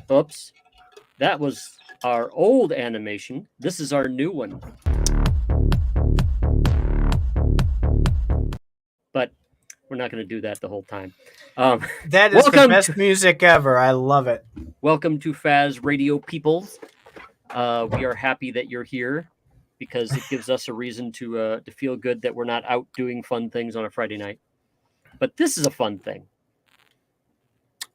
Oops. That was our old animation. This is our new one. But we're not going to do that the whole time. That is the best music ever. I love it. Welcome to Faz Radio, peoples. We are happy that you're here because it gives us a reason to feel good that we're not out doing fun things on a Friday night. But this is a fun thing.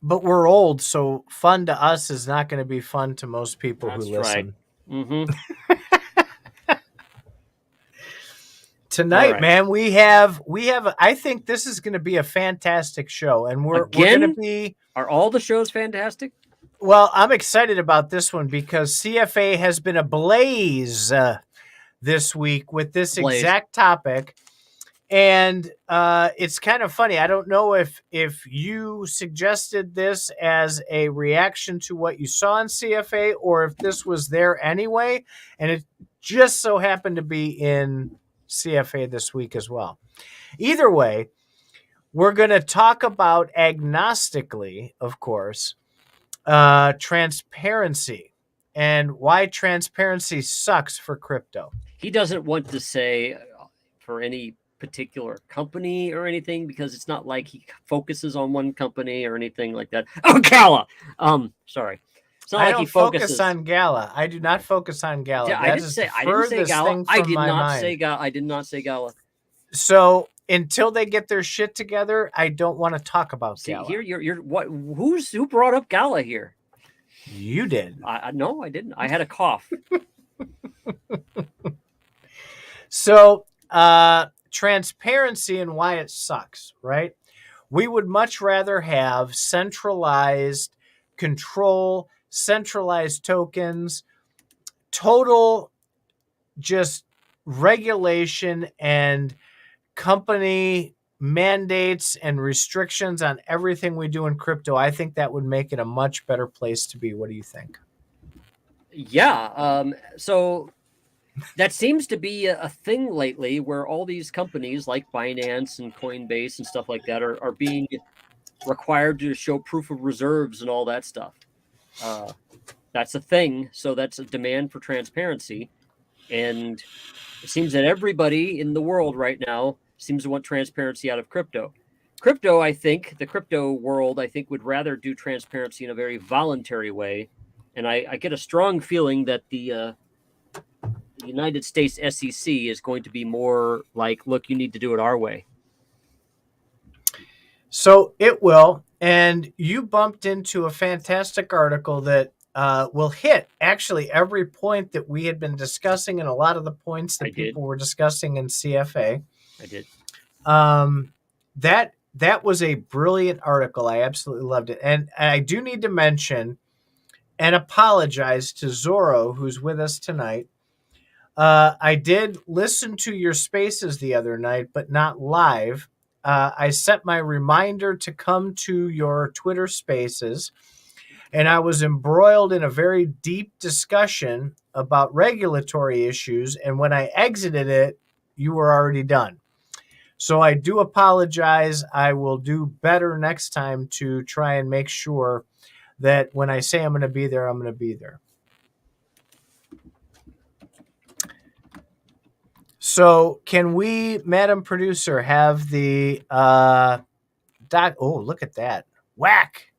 But we're old, so fun to us is not going to be fun to most people That's who listen. Right. Mm-hmm. Tonight, right, man, we have. I think this is going to be a fantastic show, and we're going to be. Are all the shows fantastic? Well, I'm excited about this one because CFA has been ablaze this week with this exact topic. And it's kind of funny. I don't know if you suggested this as a reaction to what you saw in CFA or if this was there anyway. And it just so happened to be in CFA this week as well. Either way, we're going to talk about agnostically, of course, transparency and why transparency sucks for crypto. He doesn't want to say for any particular company or anything because it's not like he focuses on one company or anything like that. Oh, Gala. Sorry. It's not I like don't he focuses focus on Gala. I do not focus on Gala. Yeah, I didn't say Gala. I did not say Gala. I did not say Gala. So until they get their shit together, I don't want to talk about Gala. Here you're what? Who brought up Gala here? You did. No, I didn't. I had a cough. So, transparency and why it sucks, right? We would much rather have centralized control, centralized tokens, total just regulation and company mandates and restrictions on everything we do in crypto. I think that would make it a much better place to be. What do you think? Yeah. So that seems to be a thing lately where all these companies like Binance and Coinbase and stuff like that are being required to show proof of reserves and all that stuff. That's a thing. So that's a demand for transparency. And it seems that everybody in the world right now seems to want transparency out of crypto. The crypto world, I think, would rather do transparency in a very voluntary way. And I get a strong feeling that the United States SEC is going to be more like, look, you need to do it our way. So it will. And you bumped into a fantastic article that will hit actually every point that we had been discussing and a lot of the points that people were discussing in CFA. I did. That was a brilliant article. I absolutely loved it. And I do need to mention and apologize to Zorro, who's with us tonight. I did listen to your spaces the other night, but not live. I set my reminder to come to your Twitter spaces, and I was embroiled in a very deep discussion about regulatory issues. And when I exited it, you were already done. So I do apologize. I will do better next time to try and make sure that when I say I'm going to be there, I'm going to be there. So can we, Madam Producer, have the doc? Oh, look at that. Whack.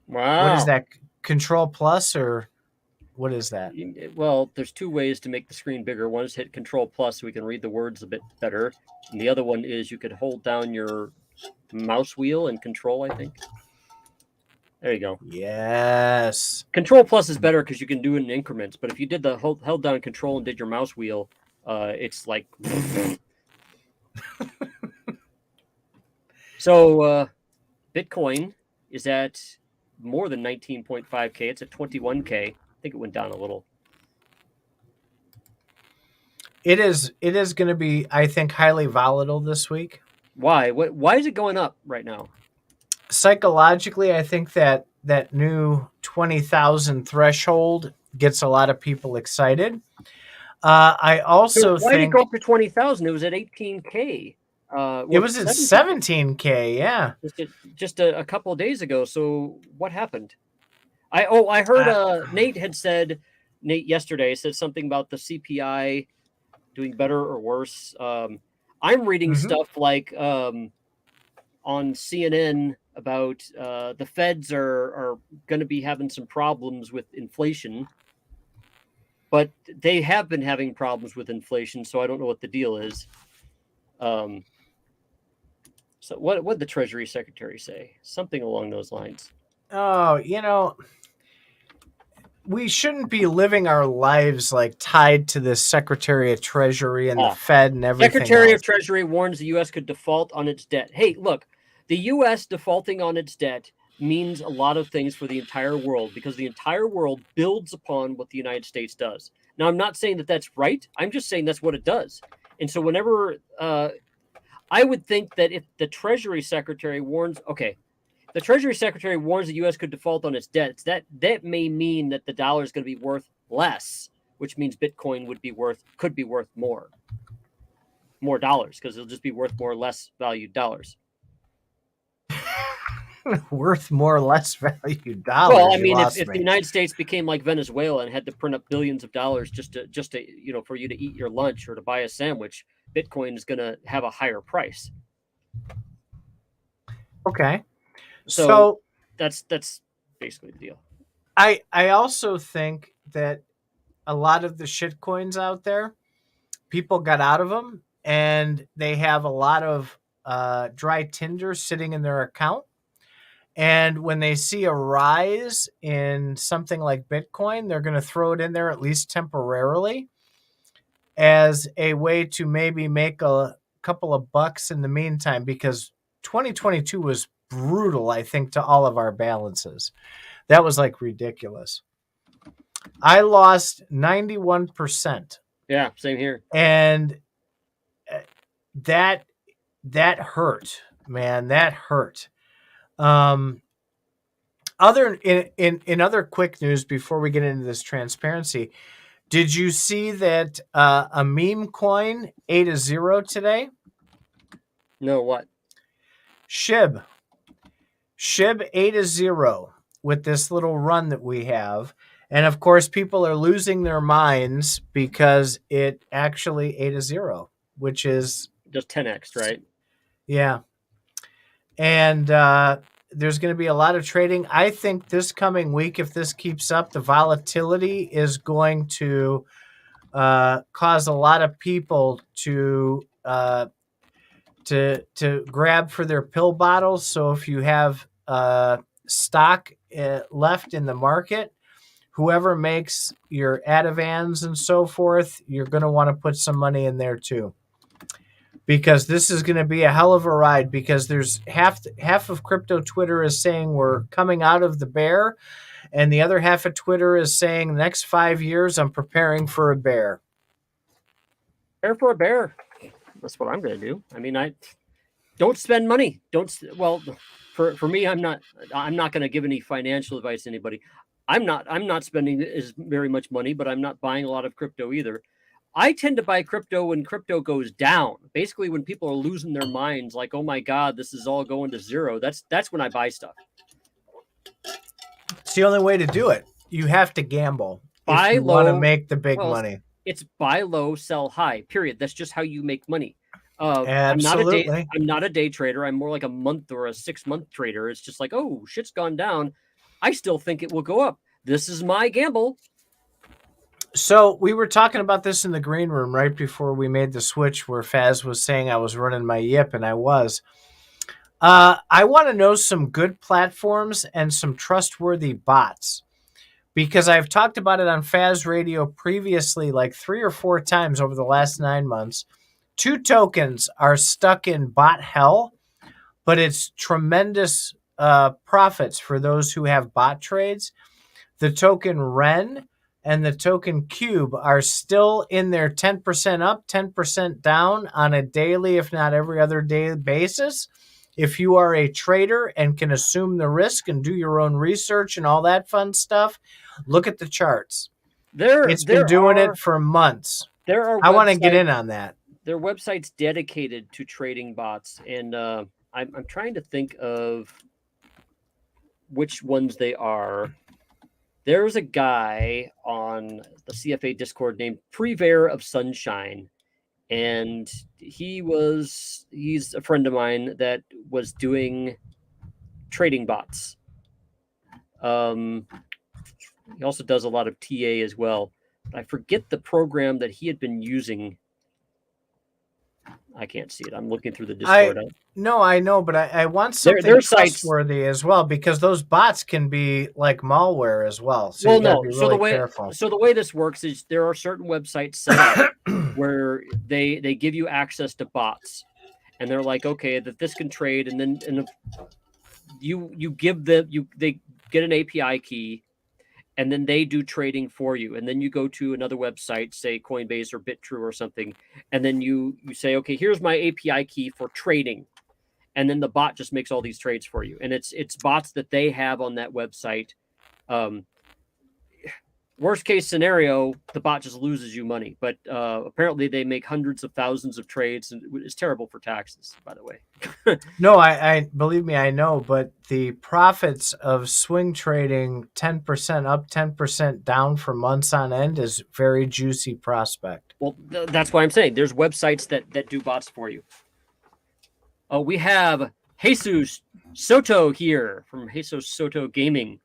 Wow. What is that? Control plus or what is that? Well, there's two ways to make the screen bigger. One is hit Control plus so we can read the words a bit better. And the other one is you could hold down your mouse wheel and control, I think. There you go. Yes. Control plus is better because you can do it in increments. But if you did the held down Control and did your mouse wheel, it's like. So Bitcoin is at more than 19.5K. It's at 21K. I think it went down a little. It is going to be, I think, highly volatile this week. Why? Why is it going up right now? Psychologically, I think that new 20,000 threshold gets a lot of people excited. I also why did it go up to 20,000? It was at 18K. It was at 17K. Yeah, just a couple of days ago. So what happened? I heard Nate yesterday said something about the CPI doing better or worse. I'm reading Mhm. stuff like on CNN about the Feds are going to be having some problems with inflation, but they have been having problems with inflation, so I don't know what the deal is. So what did the Treasury Secretary say? Something along those lines. Oh, we shouldn't be living our lives like tied to the Secretary of Treasury and the Fed and everything Secretary of else. Treasury warns the U.S. could default on its debt. Hey, look, the U.S. defaulting on its debt means a lot of things for the entire world because the entire world builds upon what the United States does. Now, I'm not saying that that's right. I'm just saying that's what it does. And so, whenever I would think that if the Treasury Secretary warns, the Treasury Secretary warns the U.S. could default on its debts, that may mean that the dollar is going to be worth less, which means Bitcoin could be worth more dollars because it'll just be worth more less valued dollars. Worth more or less valued dollars. Well, I mean, if the United States became like Venezuela and had to print up billions of dollars just to for you to eat your lunch or to buy a sandwich, Bitcoin is going to have a higher price. Okay. So that's basically the deal. I also think that a lot of the shit coins out there, people got out of them and they have a lot of dry tinder sitting in their account. And when they see a rise in something like Bitcoin, they're going to throw it in there at least temporarily as a way to maybe make a couple of bucks in the meantime, because 2022 was brutal, I think, to all of our balances. That was like ridiculous. I lost 91%. Yeah, same here. And that hurt, man. That hurt. Other in other quick news before we get into this transparency, did you see that a meme coin ate a zero today? No, what? SHIB ate a zero with this little run that we have. And of course, people are losing their minds because it actually ate a zero, which is just 10x, right? Yeah. And there's going to be a lot of trading. I think this coming week, if this keeps up, the volatility is going to cause a lot of people to grab for their pill bottles. So if you have stock left in the market, whoever makes your Adivans and so forth, you're going to want to put some money in there too. Because this is going to be a hell of a ride, because there's half of crypto Twitter is saying we're coming out of the bear, and the other half of Twitter is saying the next 5 years I'm preparing for a bear. Prepare for a bear. That's what I'm going to do. I mean, I don't spend money. For me, I'm not going to give any financial advice to anybody. I'm not spending as very much money, but I'm not buying a lot of crypto either. I tend to buy crypto when crypto goes down. Basically, when people are losing their minds, like, oh my God, this is all going to zero. That's when I buy stuff. It's the only way to do it. You have to gamble if you want to make the big money. It's buy low, sell high, period. That's just how you make money. Absolutely. I'm not a day trader. I'm more like a month or a 6-month trader. It's just like, oh, shit's gone down. I still think it will go up. This is my gamble. So we were talking about this in the green room right before we made the switch, where Faz was saying I was running my yip, and I was. I want to know some good platforms and some trustworthy bots, because I've talked about it on Faz Radio previously, like 3 or 4 times over the last 9 months. 2 tokens are stuck in bot hell, but it's tremendous profits for those who have bot trades. The token Ren and the token Cube are still in their 10% up, 10% down on a daily, if not every other day basis. If you are a trader and can assume the risk and do your own research and all that fun stuff, look at the charts. It's been doing it for months. I want to get in on that. There are websites dedicated to trading bots, and I'm trying to think of which ones they are. there's a guy on the CFA Discord named Prevair of Sunshine, and he's a friend of mine that was doing trading bots. He also does a lot of TA as well. But I forget the program that he had been using. I can't see it. I'm looking through the Discord. No, I know, but I want something trustworthy as well, because those bots can be like malware as well. So you gotta be really careful. So the way this works is there are certain websites set up where they give you access to bots, and they're like, okay, that this can trade, and then you give them they get an API key, and then they do trading for you. And then you go to another website, say Coinbase or BitTrue or something, and then you say, okay, here's my API key for trading. And then the bot just makes all these trades for you. And it's bots that they have on that website. Worst case scenario, the bot just loses you money. But apparently they make hundreds of thousands of trades, and it's terrible for taxes, by the way. No, I believe me, I know. But the profits of swing trading 10% up, 10% down for months on end is very juicy prospect. Well, that's why I'm saying there's websites that do bots for you. We have Jesus Soto here from Jesus Soto Gaming.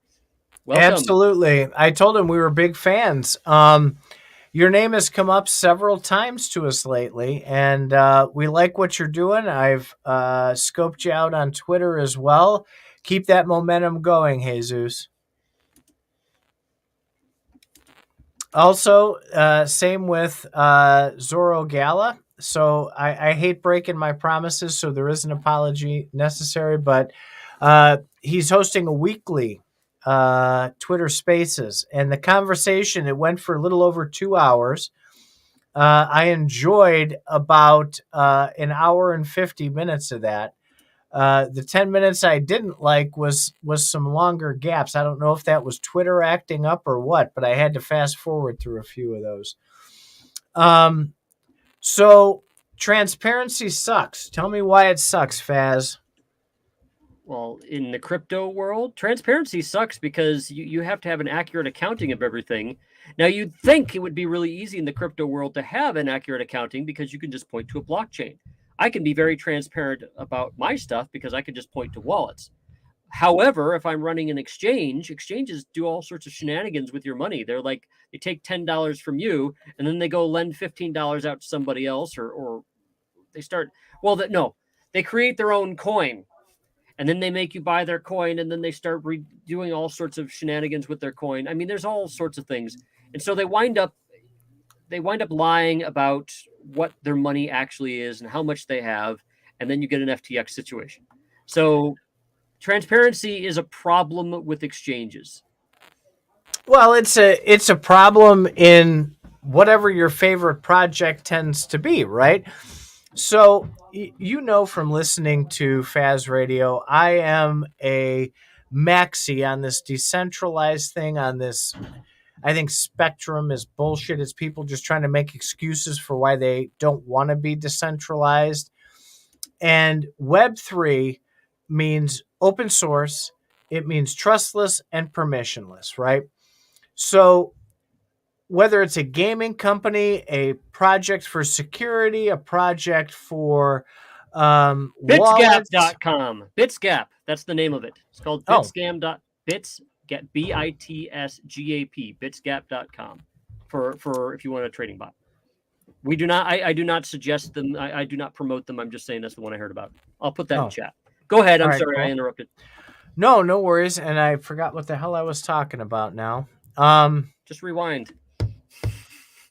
Welcome. Absolutely. I told him we were big fans. Your name has come up several times to us lately, and we like what you're doing. I've scoped you out on Twitter as well. Keep that momentum going, Jesus. Also, same with Zorro Gala. So I hate breaking my promises, so there is an apology necessary, but he's hosting a weekly Twitter Spaces, and the conversation, it went for a little over 2 hours. I enjoyed about an hour and 50 minutes of that. The 10 minutes I didn't like was some longer gaps. I don't know if that was Twitter acting up or what, but I had to fast forward through a few of those. So transparency sucks. Tell me why it sucks, Faz. Well, in the crypto world, transparency sucks because you have to have an accurate accounting of everything. Now, you'd think it would be really easy in the crypto world to have an accurate accounting because you can just point to a blockchain. I can be very transparent about my stuff because I can just point to wallets. However, if I'm running an exchange, exchanges do all sorts of shenanigans with your money. They're like, they take $10 from you and then they go lend $15 out to somebody else, or they start, they create their own coin. And then they make you buy their coin, and then they start doing all sorts of shenanigans with their coin. I mean, there's all sorts of things. And so they wind up lying about what their money actually is and how much they have, and then you get an FTX situation. So transparency is a problem with exchanges. Well, it's a problem in whatever your favorite project tends to be, right? So, you know, from listening to Faz Radio, I am a maxi on this decentralized thing, on this. I think Spectrum is bullshit. It's people just trying to make excuses for why they don't want to be decentralized. And Web3 means open source. It means trustless and permissionless, right? So whether it's a gaming company, a project for security, a project for Bitsgap.com. Bitsgap. That's the name of it. It's called Bitsgap. BITSGAP. Bitsgap.com for if you want a trading bot. We do not. I do not suggest them. I do not promote them. I'm just saying that's the one I heard about. I'll put that in chat. Go ahead. I'm sorry, cool. I interrupted. No worries. And I forgot what the hell I was talking about now. Just rewind.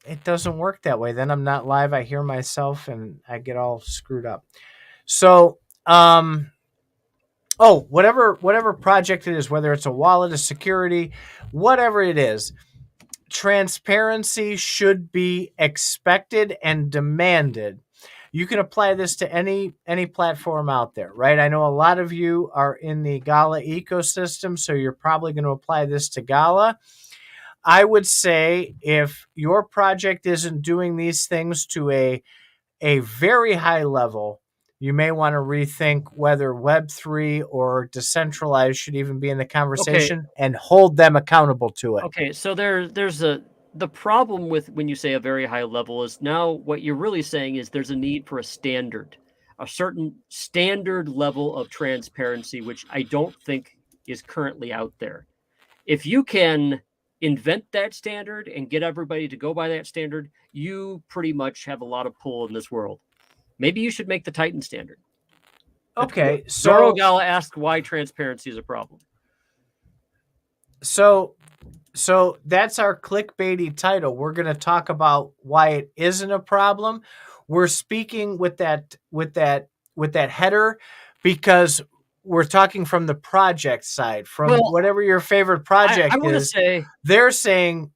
It doesn't work that way. Then I'm not live. I hear myself and I get all screwed up. So, whatever project it is, whether it's a wallet, a security, whatever it is, transparency should be expected and demanded. You can apply this to any platform out there, right? I know a lot of you are in the Gala ecosystem, so you're probably going to apply this to Gala. I would say if your project isn't doing these things to a very high level, you may want to rethink whether Web3 or decentralized should even be in the conversation and hold them accountable to it. Okay, so the problem with when you say a very high level is now what you're really saying is there's a need for a standard, a certain standard level of transparency, which I don't think is currently out there. If you can invent that standard and get everybody to go by that standard, you pretty much have a lot of pull in this world. Maybe you should make the Titan standard. Okay, Zoro Gala asked why transparency is a problem. So that's our clickbaity title. We're going to talk about why it isn't a problem. We're speaking with that header because we're talking from the project side, from whatever your favorite project is. They're saying,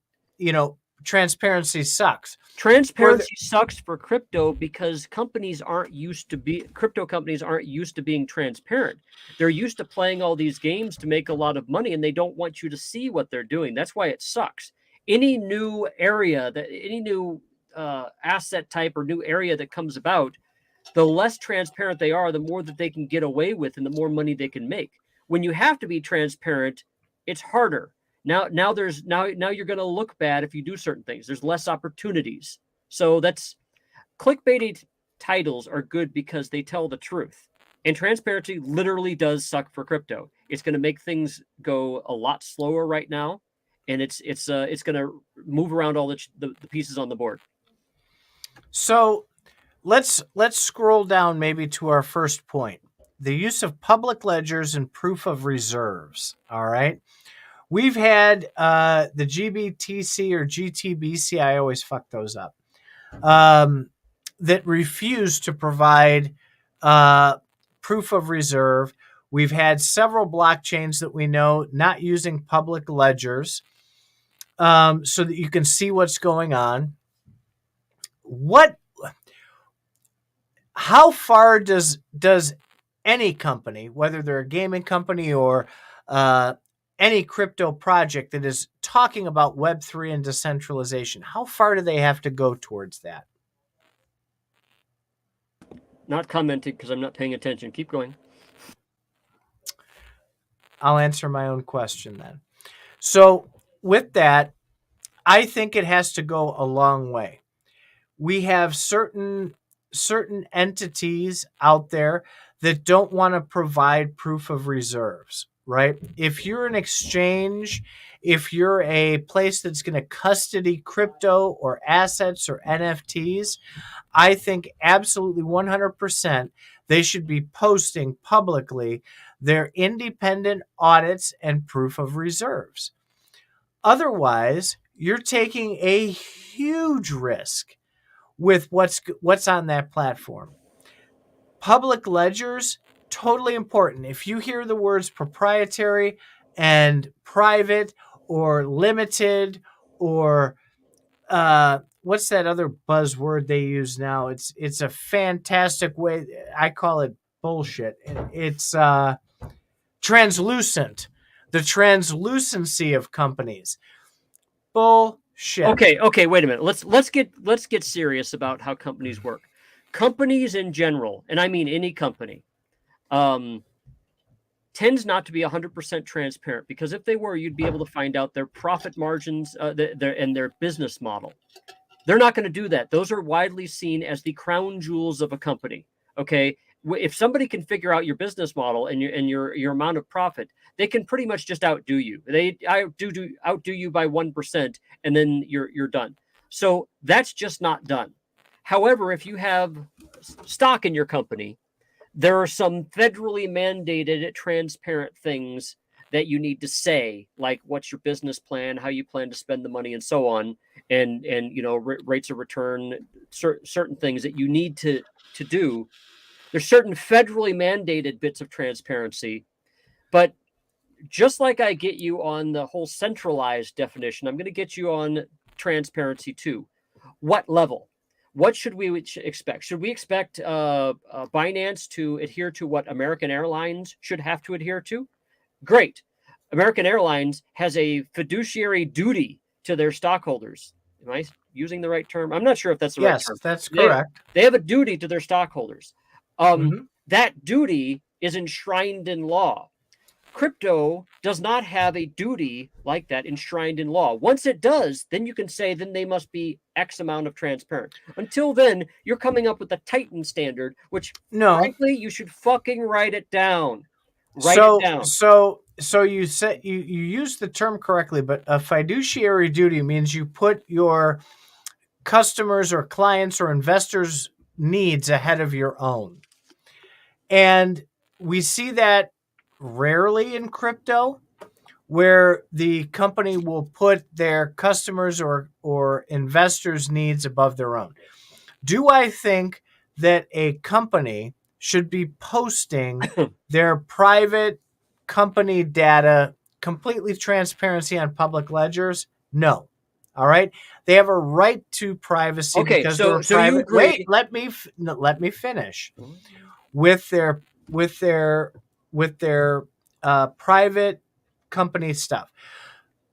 transparency sucks. Transparency sucks for crypto because crypto companies aren't used to being transparent. They're used to playing all these games to make a lot of money, and they don't want you to see what they're doing. That's why it sucks. Any new area any new asset type or new area that comes about, the less transparent they are, the more that they can get away with and the more money they can make. When you have to be transparent, it's harder. Now you're going to look bad if you do certain things. There's less opportunities. So that's clickbaity titles are good because they tell the truth. And transparency literally does suck for crypto. It's going to make things go a lot slower right now, and it's going to move around all the pieces on the board. So let's scroll down maybe to our first point: the use of public ledgers and proof of reserves. All right. We've had the GBTC or GTBC, I always fuck those up, that refuse to provide proof of reserve. We've had several blockchains that we know not using public ledgers so that you can see what's going on. How far does any company, whether they're a gaming company or any crypto project that is talking about Web3 and decentralization, how far do they have to go towards that? Not commenting because I'm not paying attention. Keep going. I'll answer my own question then. So with that, I think it has to go a long way. We have certain entities out there that don't want to provide proof of reserves, right? If you're an exchange, if you're a place that's going to custody crypto or assets or NFTs, I think absolutely 100% they should be posting publicly their independent audits and proof of reserves. Otherwise, you're taking a huge risk with what's on that platform. Public ledgers, totally important. If you hear the words proprietary and private or limited or what's that other buzzword they use now? It's a fantastic way. I call it bullshit. It's translucent. The translucency of companies. Bullshit. Okay, wait a minute. Let's get serious about how companies work. Companies in general, and I mean any company, tends not to be 100% transparent, because if they were, you'd be able to find out their profit margins and their business model. They're not going to do that. Those are widely seen as the crown jewels of a company. Okay, if somebody can figure out your business model and your amount of profit, they can pretty much just outdo you. They outdo you by 1%, and then you're done. So that's just not done. However, if you have stock in your company, there are some federally mandated transparent things that you need to say, like what's your business plan, how you plan to spend the money, and so on, and rates of return, certain things that you need to do. There's certain federally mandated bits of transparency, but just like I get you on the whole centralized definition, I'm going to get you on transparency too. What level? What should we expect? Should we expect Binance to adhere to what American Airlines should have to adhere to? Great. American Airlines has a fiduciary duty to their stockholders. Am I using the right term? I'm not sure if that's the right term. Yes, that's correct. They have a duty to their stockholders. That duty is enshrined in law. Crypto does not have a duty like that enshrined in law. Once it does, then you can say then they must be X amount of transparent. Until then, you're coming up with the Titan standard, which frankly you should fucking write it down. Write it down. So you said you used the term correctly, but a fiduciary duty means you put your customers or clients or investors' needs ahead of your own. And we see that rarely in crypto, where the company will put their customers or investors' needs above their own. Do I think that a company should be posting their private company data completely transparency on public ledgers? No. All right. They have a right to privacy because they're private. You agree. Wait, let me finish. With their private company stuff.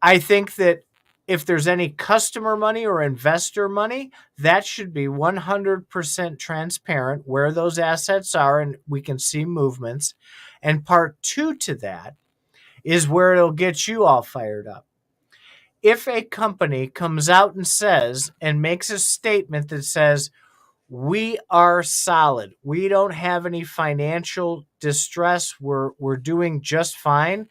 I think that if there's any customer money or investor money, that should be 100% transparent where those assets are, and we can see movements. And part two to that is where it'll get you all fired up. If a company comes out and says and makes a statement that says, we are solid, we don't have any financial distress, we're doing just fine,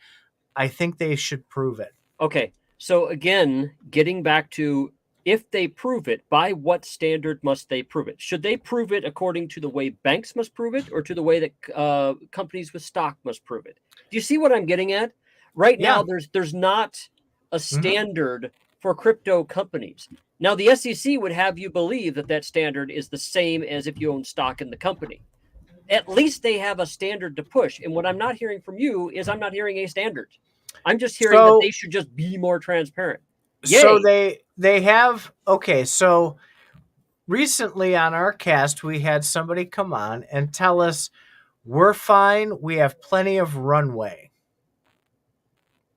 I think they should prove it. Okay. So again, getting back to if they prove it, by what standard must they prove it? Should they prove it according to the way banks must prove it, or to the way that companies with stock must prove it? Do you see what I'm getting at? Right now, there's not a standard for crypto companies. Now, the SEC would have you believe that standard is the same as if you own stock in the company. At least they have a standard to push. And what I'm not hearing from you is I'm not hearing a standard. I'm just hearing that they should just be more transparent. Yay. So they have, okay, so recently on our cast, we had somebody come on and tell us we're fine, we have plenty of runway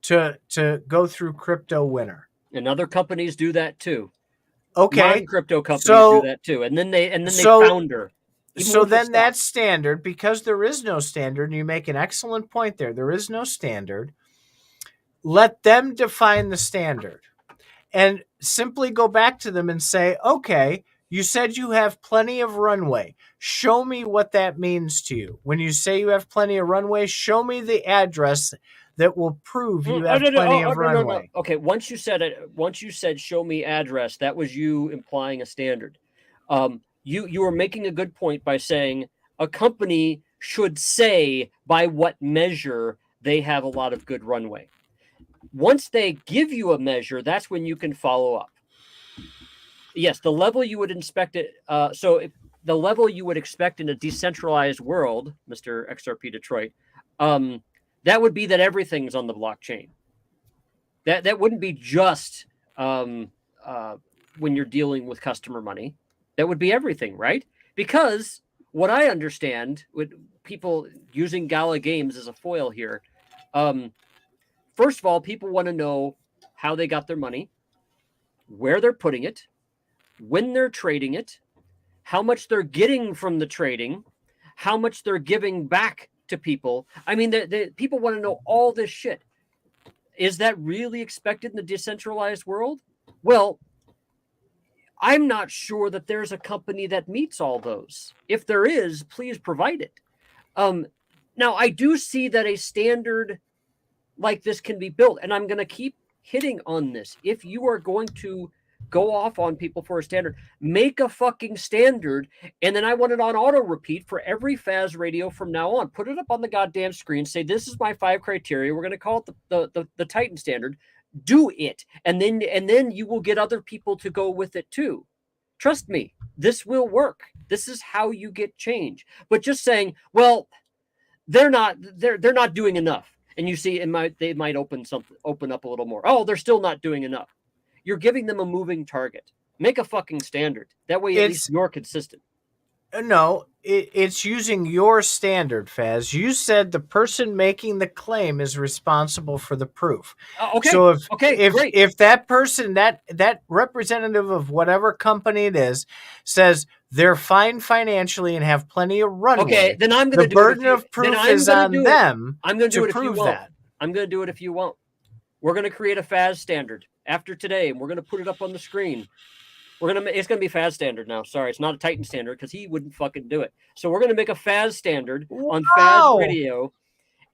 to go through crypto winter. And other companies do that too. Okay. Non-crypto companies do that too. And then they founder. So then that's standard, because there is no standard, and you make an excellent point there. There is no standard. Let them define the standard and simply go back to them and say, okay, you said you have plenty of runway. Show me what that means to you. When you say you have plenty of runway, show me the address that will prove you have plenty of runway. No. Okay, once you said show me address, that was you implying a standard. You were making a good point by saying a company should say by what measure they have a lot of good runway. Once they give you a measure, that's when you can follow up. Yes, the level you would inspect it. The level you would expect in a decentralized world, Mr. XRP Detroit, that would be that everything's on the blockchain. That wouldn't be just when you're dealing with customer money. That would be everything, right? Because what I understand with people using Gala Games as a foil here, first of all, people want to know how they got their money, where they're putting it, when they're trading it, how much they're getting from the trading, how much they're giving back to people. I mean, the people want to know all this shit. Is that really expected in the decentralized world? Well, I'm not sure that there's a company that meets all those. If there is, please provide it. Now, I do see that a standard like this can be built, and I'm going to keep hitting on this. If you are going to go off on people for a standard, make a fucking standard, and then I want it on auto repeat for every Faz radio from now on. Put it up on the goddamn screen. Say, this is my 5 criteria. We're going to call it the Titan standard. Do it, and then you will get other people to go with it too. Trust me, this will work. This is how you get change. But just saying, well, they're not doing enough, and you see, they might open up a little more. Oh, they're still not doing enough. You're giving them a moving target. Make a fucking standard. That way, at least you're consistent. No, it's using your standard, Faz. You said the person making the claim is responsible for the proof. Okay. So if that person, that representative of whatever company it is, says They're fine financially and have plenty of runway. Okay, then I'm going The to do it. burden of proof is on them I'm going to do it if you prove won't. that. I'm going to do it if you won't. We're going to create a FAZ standard after today, and we're going to put it up on the screen. It's going to be FAZ standard now. Sorry, it's not a Titan standard because he wouldn't fucking do it. So we're going to make a FAZ standard on Faz Radio,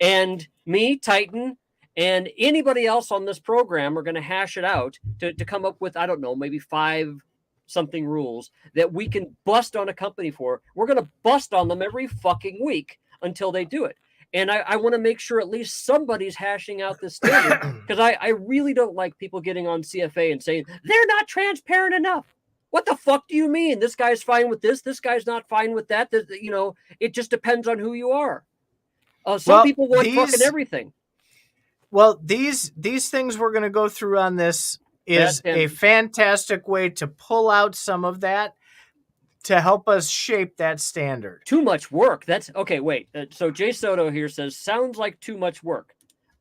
and me, Titan, and anybody else on this program are going to hash it out to come up with, I don't know, maybe 5 something rules that we can bust on a company for. We're going to bust on them every fucking week until they do it. And I want to make sure at least somebody's hashing out this standard, because I really don't like people getting on CFA and saying they're not transparent enough. What the fuck do you mean? This guy's fine with this. This guy's not fine with that. You know, it just depends on who you are. Some people want fucking everything. Well, these things we're going to go through on this is a fantastic way to pull out some of that to help us shape that standard. Too much work. That's okay. Wait. So Jay Soto here says, sounds like too much work.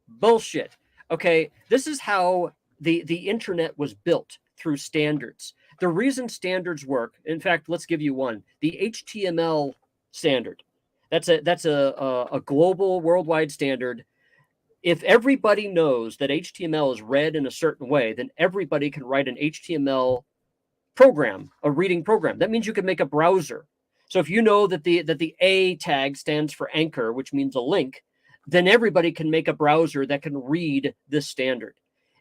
Bullshit. Okay. This is how the internet was built, through standards. The reason standards work, in fact, let's give you one. The HTML standard. That's a global worldwide standard. If everybody knows that HTML is read in a certain way, then everybody can write an HTML program, a reading program. That means you can make a browser. So if you know that the A tag stands for anchor, which means a link, then everybody can make a browser that can read this standard.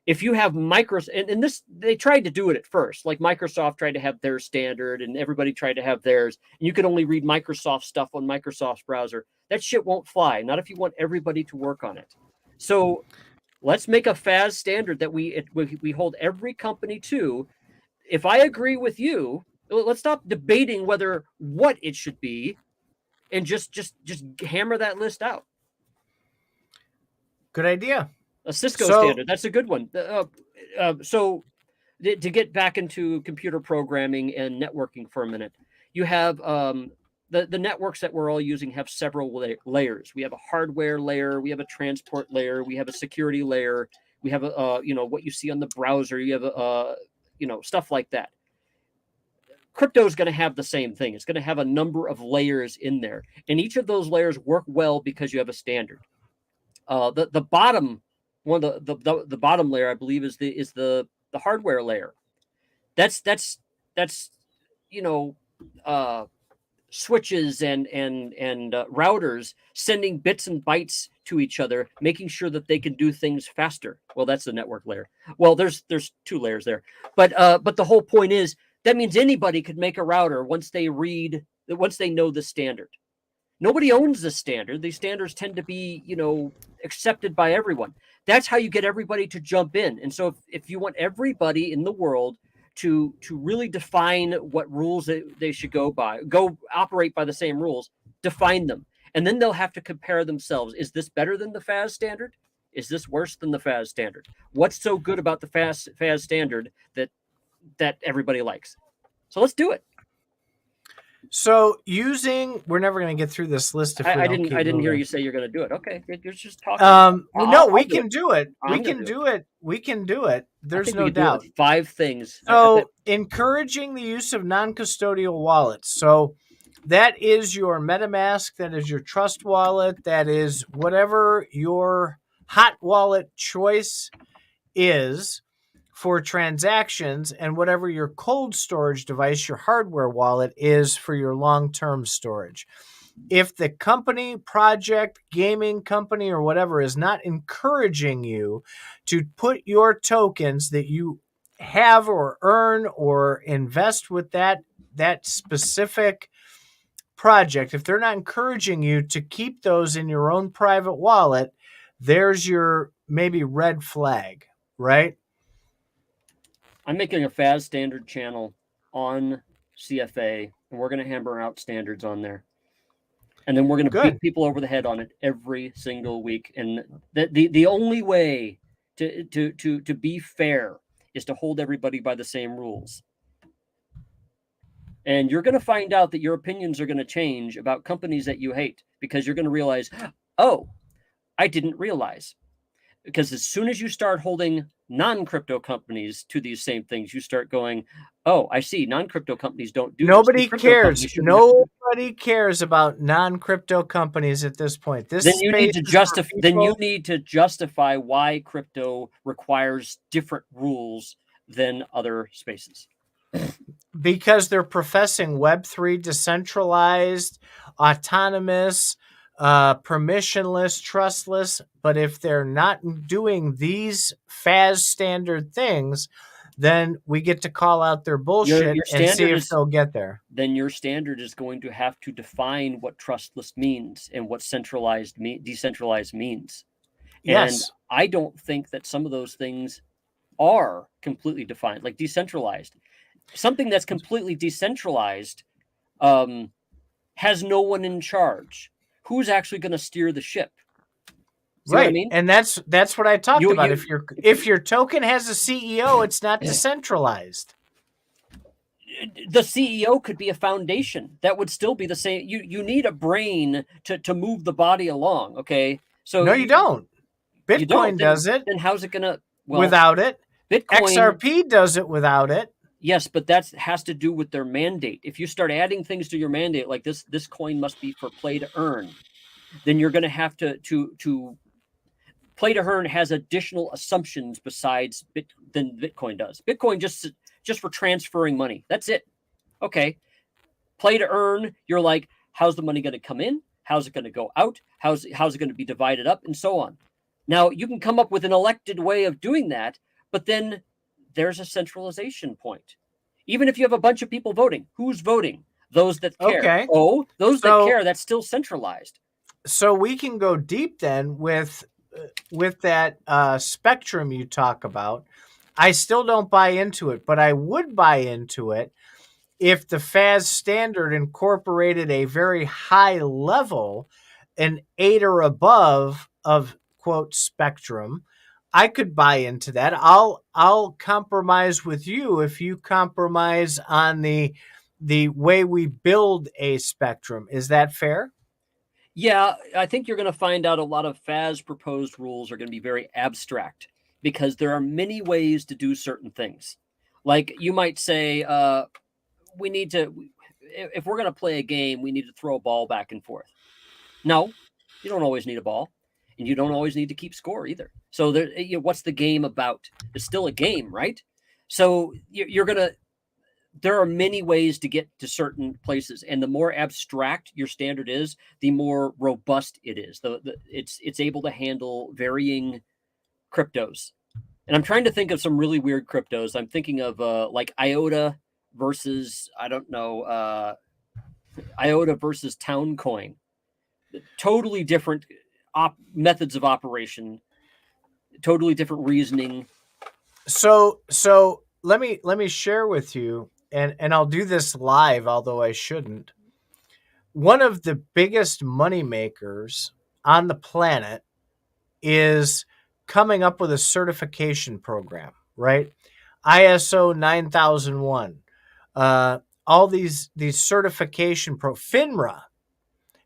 If you have and this, they tried to do it at first, like Microsoft tried to have their standard and everybody tried to have theirs. And you could only read Microsoft stuff on Microsoft's browser. That shit won't fly, not if you want everybody to work on it. So let's make a FAZ standard that we hold every company to. If I agree with you, let's stop debating what it should be, and just hammer that list out. Good idea. A Cisco standard. That's a good one. So to get back into computer programming and networking for a minute, you have the networks that we're all using have several layers. We have a hardware layer, we have a transport layer, we have a security layer, we have what you see on the browser, you have stuff like that. Crypto is going to have the same thing. It's going to have a number of layers in there, and each of those layers work well because you have a standard. The bottom one, the bottom layer, I believe, is the hardware layer. That's switches and routers sending bits and bytes to each other, making sure that they can do things faster. Well, that's the network layer. Well, there's 2 layers there, but the whole point is that means anybody could make a router once they know the standard. Nobody owns the standard. These standards tend to be, accepted by everyone. That's how you get everybody to jump in. And so if you want everybody in the world to really define what rules they should go operate by the same rules, define them. And then they'll have to compare themselves. Is this better than the FAZ standard? Is this worse than the FAZ standard? What's so good about the FAZ standard that everybody likes? So let's do it. So we're never going to get through this list if we don't keep I didn't hear moving. you say you're going to do it. Okay, you're just talking. No, we can do it. We can do it. We can do it. There's no doubt. 5 things. So encouraging the use of non-custodial wallets. So that is your MetaMask. That is your Trust wallet. That is whatever your hot wallet choice is for transactions, and whatever your cold storage device, your hardware wallet, is for your long-term storage. If the company, project, gaming company, or whatever is not encouraging you to put your tokens that you have or earn or invest with that specific project, if they're not encouraging you to keep those in your own private wallet, there's your maybe red flag, right? I'm making a FAZ standard channel on CFA, and we're going to hammer out standards on there. And then we're going to beat people over the head on it every single week. And the only way to be fair is to hold everybody by the same rules. And you're going to find out that your opinions are going to change about companies that you hate, because you're going to realize, oh, I didn't realize Because as soon as you start holding non-crypto companies to these same things, you start going, oh, I see, non-crypto companies don't do this. Nobody Crypto cares. companies shouldn't have to do Nobody cares about non-crypto companies at this point. This then you need space to is for justify. Then you people- need to justify why crypto requires different rules than other spaces. because they're professing Web3 decentralized, autonomous, permissionless, trustless. But if they're not doing these FAZ standard things, then we get to call out their bullshit Your and see standard if is they'll get there. then your standard is going to have to define what trustless means and what decentralized means. And Yes. I don't think that some of those things are completely defined, like decentralized. Something that's completely decentralized has no one in charge. Who's actually going to steer the ship? See Right. what I mean? And that's what I talked You- about. you- If your token has a CEO, it's not decentralized. The CEO could be a foundation. That would still be the same. You need a brain to move the body along. Okay. So No, you don't. you don't. Bitcoin does it Then how's it gonna? Well, without it. Bitcoin. XRP does it without it. Yes, but that has to do with their mandate. If you start adding things to your mandate, like this coin must be for play to earn, then you're going to have to play to earn has additional assumptions besides than Bitcoin does. Bitcoin just for transferring money. That's it. Okay. Play to earn, you're like, how's the money going to come in? How's it going to go out? How's it going to be divided up, and so on. Now, you can come up with an elected way of doing that, but then there's a centralization point. Even if you have a bunch of people voting, who's voting? Those that care. Okay. Oh, those that care, that's still centralized. So we can go deep then with that spectrum you talk about. I still don't buy into it, but I would buy into it if the FAZ standard incorporated a very high level, an 8 or above of quote spectrum. I could buy into that. I'll compromise with you if you compromise on the way we build a spectrum. Is that fair? Yeah, I think you're going to find out a lot of FAZ proposed rules are going to be very abstract because there are many ways to do certain things. Like you might say, we need to, if we're going to play a game, we need to throw a ball back and forth. No, you don't always need a ball, and you don't always need to keep score either. So what's the game about? It's still a game, right? So there are many ways to get to certain places, and the more abstract your standard is, the more robust it is. It's able to handle varying cryptos. And I'm trying to think of some really weird cryptos. I'm thinking of like IOTA versus IOTA versus Towncoin. Totally different methods of operation, totally different reasoning. So let me share with you, and I'll do this live, although I shouldn't. One of the biggest money makers on the planet is coming up with a certification program, right? ISO 9001, all these certification FINRA,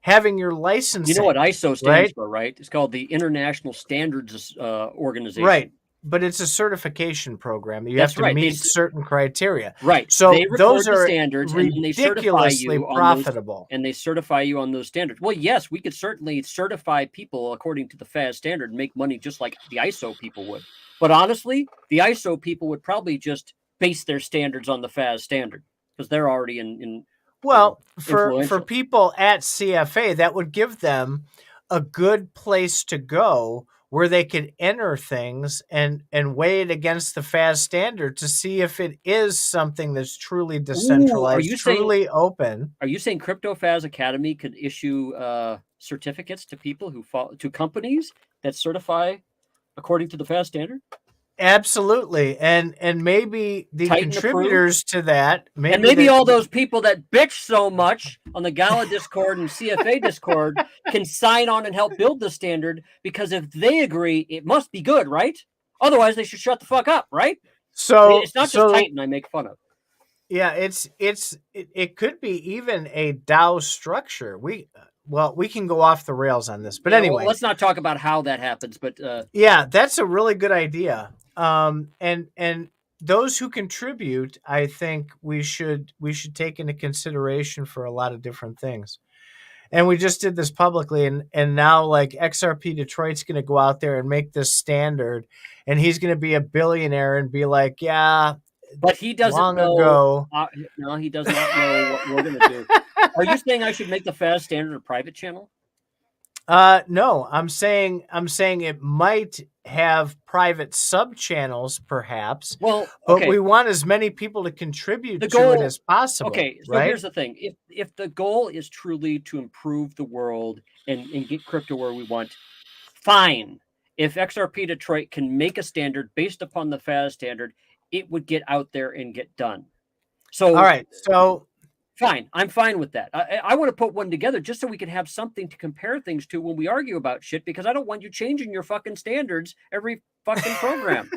having your license. You know what ISO stands for, right? It's called the International Standards Organization. Right. But it's a certification program. You have to meet certain criteria. Right. So they those are standards and they certify you profitable. And they certify you on those standards. Well, yes, we could certainly certify people according to the FAZ standard and make money just like the ISO people would. But honestly, the ISO people would probably just base their standards on the FAZ standard because they're already in well, for people at CFA, that would give them a good place to go where they could enter things and weigh it against the FAZ standard to see if it is something that's truly decentralized, truly open. Are you saying CryptoFaz Academy could issue certificates to people to companies that certify according to the FAZ standard? Absolutely, and maybe the Titan contributors approved? To that, maybe all those people that bitch so much on the Gala Discord and CFA Discord can sign on and help build the standard, because if they agree, it must be good, right? Otherwise, they should shut the fuck up, right? So it's not just Titan I make fun of. Yeah, it could be even a DAO structure. well, we can go off the rails on this, but Yeah, anyway, well, let's not talk about how that happens. But yeah, that's a really good idea. And those who contribute, I think we should take into consideration for a lot of different things. And we just did this publicly, and now like XRP Detroit's going to go out there and make this standard, and he's going to be a billionaire and be like, yeah, but he doesn't long know. ago. No, he does not know what we're going to do. Are you saying I should make the Faz standard a private channel? No, I'm saying it might have private sub channels, perhaps. Well, but we want as many people to contribute to it as possible. Okay, so right? Here's the thing: if the goal is truly to improve the world and get crypto where we want, fine. If XRP Detroit can make a standard based upon the Faz standard, it would get out there and get done. So, all right, so. Fine. I'm fine with that. I want to put one together just so we can have something to compare things to when we argue about shit, because I don't want you changing your fucking standards every fucking program.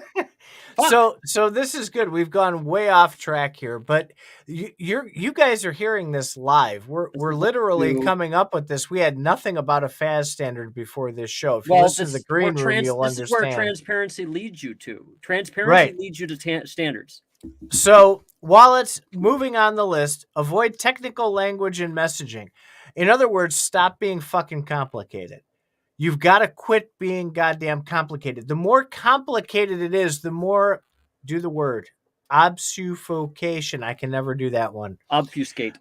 So this is good. We've gone way off track here, but you guys are hearing this live. We're literally coming up with this. We had nothing about a Faz standard before this show. If you listen to the green room, you'll understand. This is where transparency leads you to. Transparency leads you to standards. So while it's moving on the list, avoid technical language and messaging. In other words, stop being fucking complicated. You've got to quit being goddamn complicated. The more complicated it is, the more, do the word, obfuscation. I can never do that one. Obfuscate.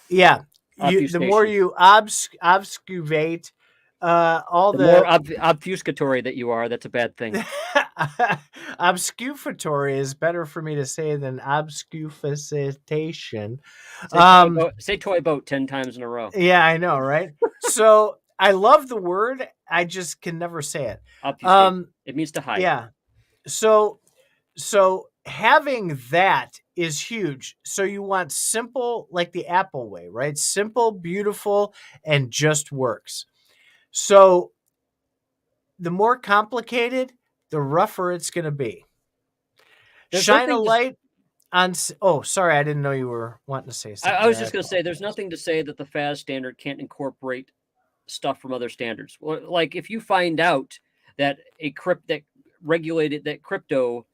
Yeah. The more you obfuscate, all the more obfuscatory that you are, that's a bad thing. Obscufatory is better for me to say than obscufication. Say toy boat 10 times in a row. Yeah, I know, right? So I love the word. I just can never say it. Obfuscate. It means to hide. Yeah. So having that is huge. So you want simple, like the Apple way, right? Simple, beautiful, and just works. So the more complicated, the rougher it's going to be. Shine a light on. Oh, sorry, I didn't know you were wanting to say something. I was just going to say, there's nothing to say that the Faz standard can't incorporate stuff from other standards. Like if you find out that crypto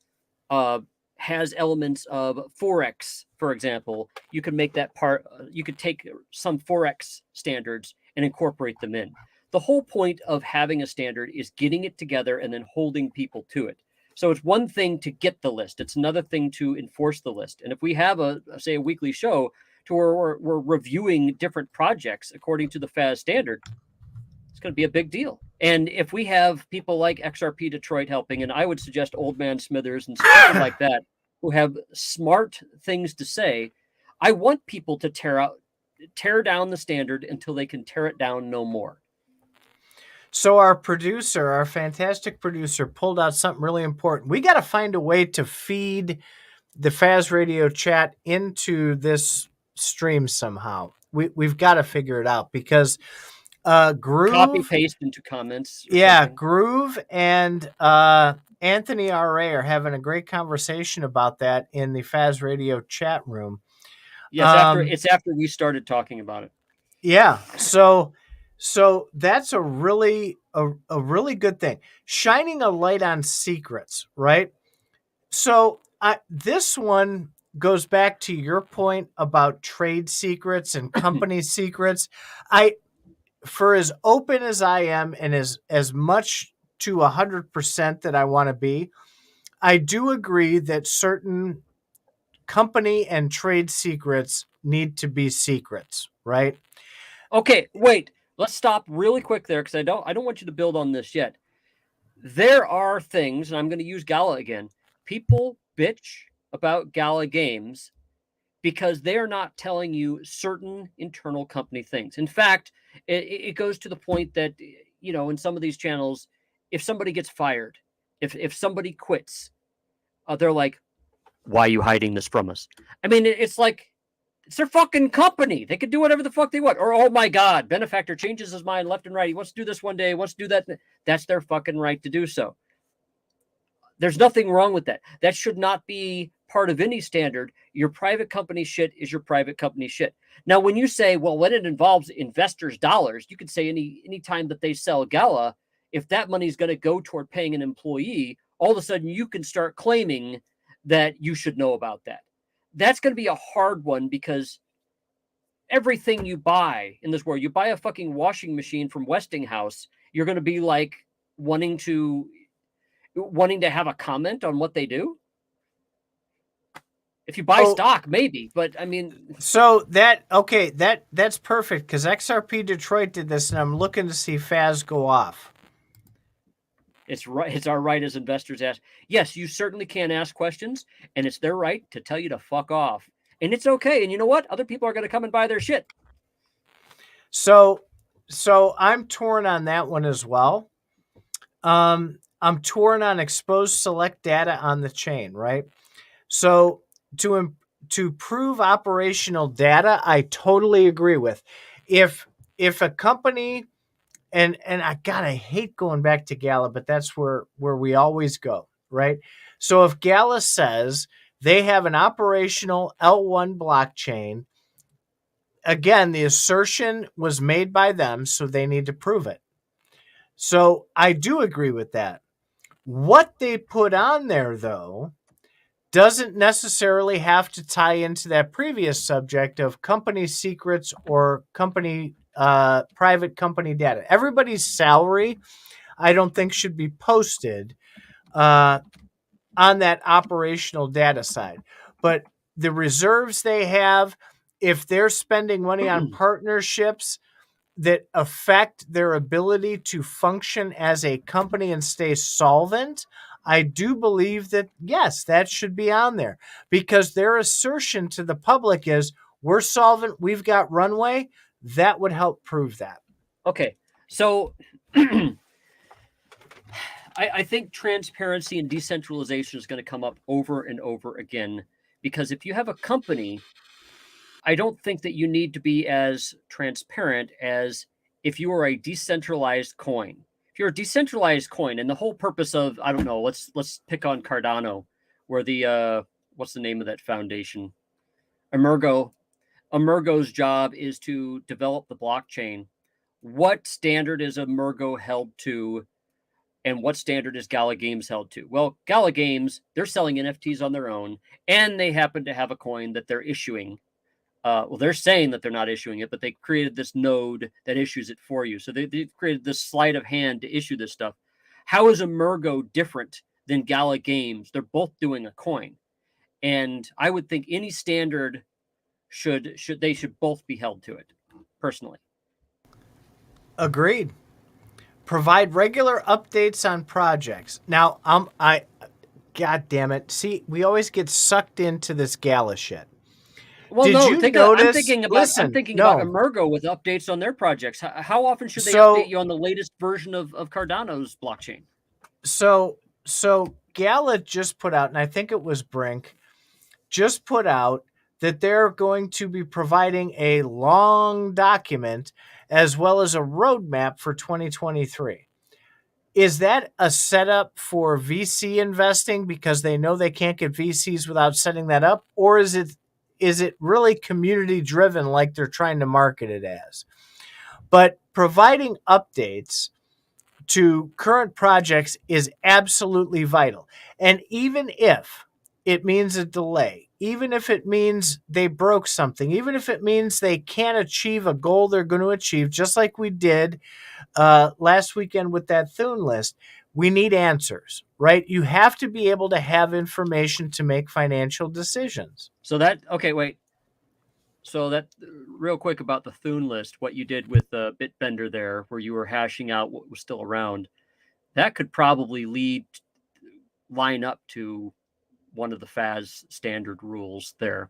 has elements of Forex, for example, you could make that part. You could take some Forex standards and incorporate them in. The whole point of having a standard is getting it together and then holding people to it. So it's one thing to get the list. It's another thing to enforce the list. And if we have a weekly show to where we're reviewing different projects according to the Faz standard, it's going to be a big deal. And if we have people like XRP Detroit helping, and I would suggest Old Man Smithers and stuff like that, who have smart things to say, I want people to tear down the standard until they can tear it down no more. So our fantastic producer, pulled out something really important. We got to find a way to feed the Faz Radio chat into this stream somehow. We've got to figure it out, because Groove, copy paste into comments. Yeah, something. Groove and Anthony RA are having a great conversation about that in the Faz Radio chat room. Yes, it's after we started talking about it. Yeah, so that's a really good thing. Shining a light on secrets, right? So this one goes back to your point about trade secrets and company secrets. For as open as I am and as much to 100% that I want to be, I do agree that certain company and trade secrets need to be secrets, right? Okay, wait. Let's stop really quick there, because I don't want you to build on this yet. There are things, and I'm going to use Gala again. People bitch about Gala games because they are not telling you certain internal company things. In fact, it goes to the point that, in some of these channels, if somebody gets fired, if somebody quits, they're like, why are you hiding this from us? I mean, it's like, it's their fucking company. They can do whatever the fuck they want. Or, oh my God, benefactor changes his mind left and right. He wants to do this one day, wants to do that. That's their fucking right to do so. There's nothing wrong with that. That should not be part of any standard. Your private company shit is your private company shit. Now, when you say, well, when it involves investors' dollars, you could say any time that they sell Gala, if that money is going to go toward paying an employee, all of a sudden you can start claiming that you should know about that. That's going to be a hard one because everything you buy in this world, you buy a fucking washing machine from Westinghouse, you're going to be like wanting to have a comment on what they do. If you buy stock, maybe, but I mean, so that's perfect because XRP Detroit did this, and I'm looking to see Faz go off. It's right. It's our right as investors ask. Yes, you certainly can ask questions, and it's their right to tell you to fuck off, and it's okay. And you know what? Other people are going to come and buy their shit. So I'm torn on that one as well. I'm torn on exposed select data on the chain, right? So to prove operational data, I totally agree with. If a company, and I hate going back to Gala, but that's where we always go, right? So if Gala says they have an operational L1 blockchain, again, the assertion was made by them, so they need to prove it. So I do agree with that. What they put on there, though, doesn't necessarily have to tie into that previous subject of company secrets or company private company data. Everybody's salary, I don't think, should be posted on that operational data side. But the reserves they have, if they're spending money on partnerships that affect their ability to function as a company and stay solvent, I do believe that, yes, that should be on there because their assertion to the public is we're solvent, we've got runway. That would help prove that. Okay. So I think transparency and decentralization is going to come up over and over again because if you have a company, I don't think that you need to be as transparent as if you are a decentralized coin. If you're a decentralized coin, and the whole purpose of, I don't know, let's pick on Cardano, where the what's the name of that foundation? Emergo's job is to develop the blockchain. What standard is Emergo held to, and what standard is Gala Games held to? Well, Gala Games, they're selling NFTs on their own, and they happen to have a coin that they're issuing. Well, they're saying that they're not issuing it, but they created this node that issues it for you. So they've created this sleight of hand to issue this stuff. How is Emergo different than Gala Games? They're both doing a coin. And I would think any standard should both be held to it, personally. Agreed. Provide regular updates on projects. Now, God damn it. See, we always get sucked into this Gala shit. Well, Did you notice? I'm thinking about Emergo with updates on their projects. How often should they update you on the latest version of Cardano's blockchain? So Gala just put out, and I think it was Brink, just put out that they're going to be providing a long document as well as a roadmap for 2023. Is that a setup for VC investing because they know they can't get VCs without setting that up? Or is it really community driven like they're trying to market it as? But providing updates to current projects is absolutely vital. And even if it means a delay, even if it means they broke something, even if it means they can't achieve a goal they're going to achieve, just like we did last weekend with that Thune list, we need answers, right? You have to be able to have information to make financial decisions. So real quick about the Thune list, what you did with Bitbender there, where you were hashing out what was still around, that could probably line up to one of the FAZ standard rules there.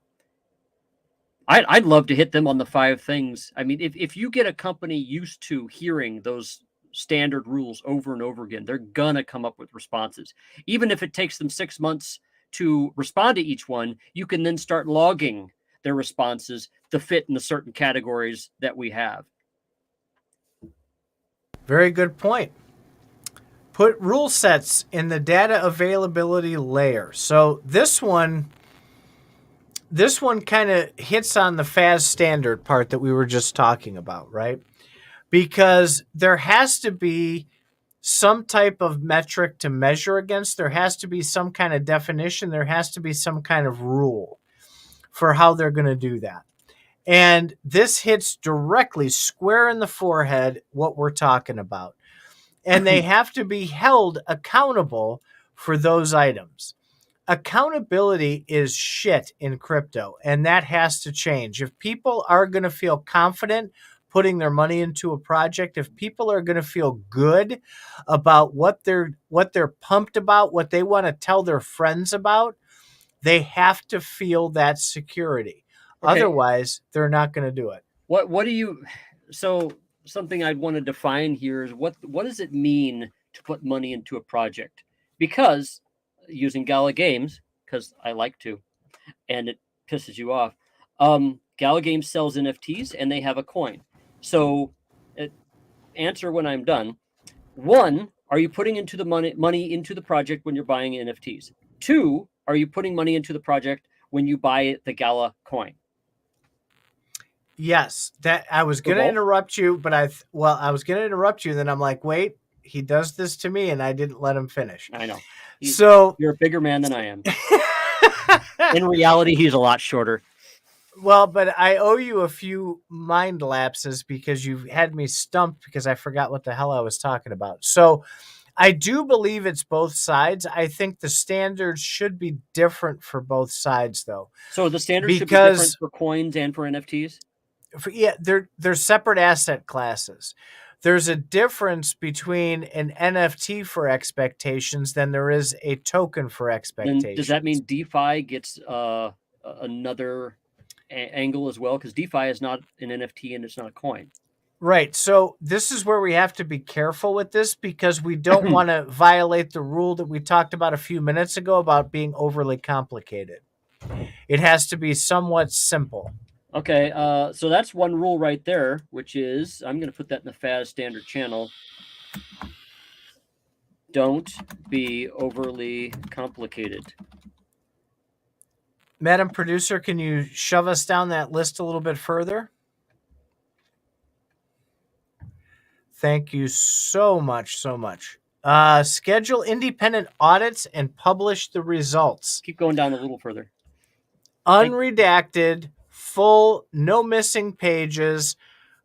I'd love to hit them on the 5 things. I mean, if you get a company used to hearing those standard rules over and over again, they're gonna come up with responses. Even if it takes them 6 months to respond to each one, you can then start logging their responses to fit in the certain categories that we have. Very good point. Put rule sets in the data availability layer. So this one kind of hits on the FAZ standard part that we were just talking about, right? Because there has to be some type of metric to measure against. There has to be some kind of definition. There has to be some kind of rule for how they're going to do that. And this hits directly square in the forehead what we're talking about. And they have to be held accountable for those items. Accountability is shit in crypto, and that has to change. If people are going to feel confident putting their money into a project, if people are going to feel good about what they're pumped about, what they want to tell their friends about, they have to feel that security. Okay. Otherwise, they're not going to do it. What do you? So something I'd want to define here is what does it mean to put money into a project? Because using Gala Games, because I like to, and it pisses you off. Gala Games sells NFTs and they have a coin. So, answer when I'm done. One, are you putting into the money into the project when you're buying NFTs? Two, are you putting money into the project when you buy the Gala coin? Yes, that I was going to interrupt you, but I was going to interrupt you. Then I'm like, wait, he does this to me, and I didn't let him finish. I know. So you're a bigger man than I am. In reality, he's a lot shorter. Well, but I owe you a few mind lapses because you've had me stumped because I forgot what the hell I was talking about. So I do believe it's both sides. I think the standards should be different for both sides, though. So the standards should be different for coins and for NFTs? Yeah, they're separate asset classes. There's a difference between an NFT for expectations than there is a token for expectations. Then does that mean DeFi gets another angle as well? Because DeFi is not an NFT and it's not a coin. Right. So this is where we have to be careful with this because we don't want to violate the rule that we talked about a few minutes ago about being overly complicated. It has to be somewhat simple. Okay, so that's one rule right there, which is, I'm going to put that in the Faz standard channel. Don't be overly complicated. Madam Producer, can you shove us down that list a little bit further? Thank you so much, so much. Schedule independent audits and publish the results. Keep going down a little further. Unredacted, full, no missing pages,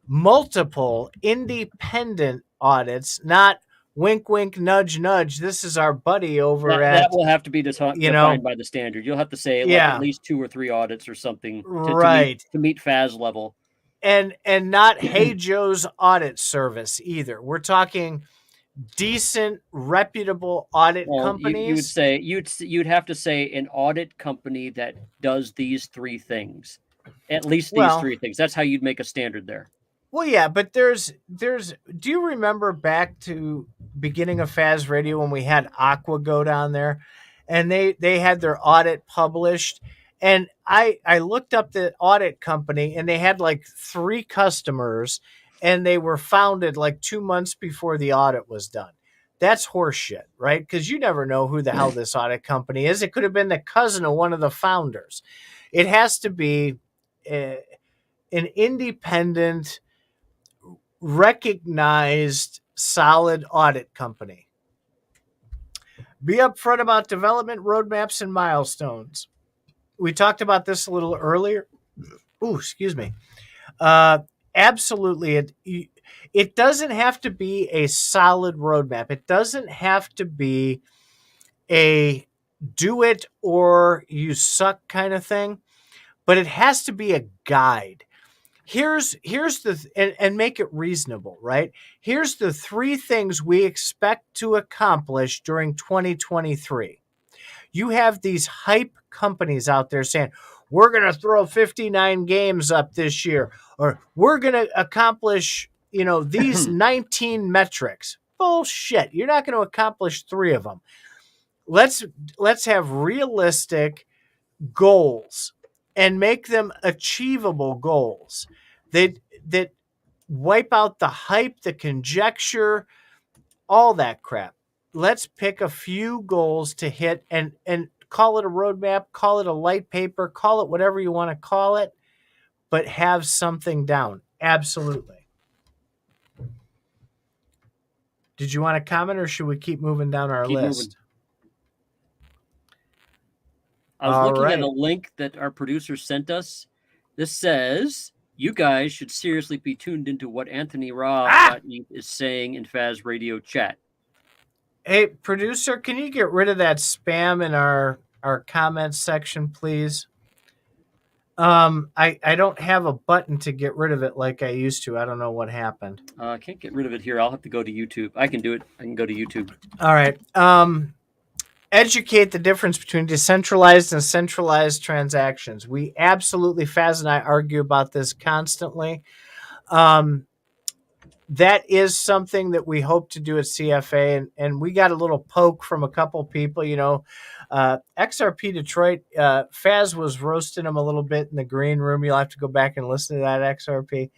multiple independent audits, not wink, wink, nudge, nudge. This is our buddy over that will have to be defined by the standard. You'll have to say at least 2 or 3 audits or something to meet FAZ level. And not Hey Joe's audit service either. We're talking decent, reputable audit companies. You would say you'd have to say an audit company that does these 3 things. At least these 3 things. That's how you'd make a standard there. Well, yeah, but there's. Do you remember back to beginning of Faz Radio when we had Aqua go down there, and they had their audit published, and I looked up the audit company, and they had like 3 customers, and they were founded like 2 months before the audit was done. That's horseshit, right? Because you never know who the hell this audit company is. It could have been the cousin of one of the founders. It has to be an independent, recognized, solid audit company. Be upfront about development roadmaps and milestones. We talked about this a little earlier. Ooh, excuse me. Absolutely. It doesn't have to be a solid roadmap. It doesn't have to be a do it or you suck kind of thing, but it has to be a guide. Here's and make it reasonable, right? Here's the 3 things we expect to accomplish during 2023. You have these hype companies out there saying, we're going to throw 59 games up this year, or we're going to accomplish, these 19 metrics. Bullshit. You're not going to accomplish 3 of them. Let's have realistic goals and make them achievable goals that wipe out the hype, the conjecture, all that crap. let's pick a few goals to hit and call it a roadmap, call it a light paper, call it whatever you want to call it, but have something down. Absolutely. Did you want to comment, or should we keep moving down our list? Moving. I was looking at a link that our producer sent us. This says, you guys should seriously be tuned into what Anthony Robb is saying in Faz Radio chat. Hey, producer, can you get rid of that spam in our comments section, please? I don't have a button to get rid of it like I used to. I don't know what happened. I can't get rid of it here. I'll have to go to YouTube. I can do it. I can go to YouTube. All right. Educate the difference between decentralized and centralized transactions. We absolutely, Faz and I argue about this constantly. That is something that we hope to do at CFA, and we got a little poke from a couple people. XRP Detroit, Faz was roasting him a little bit in the green room. You'll have to go back and listen to that, XRP.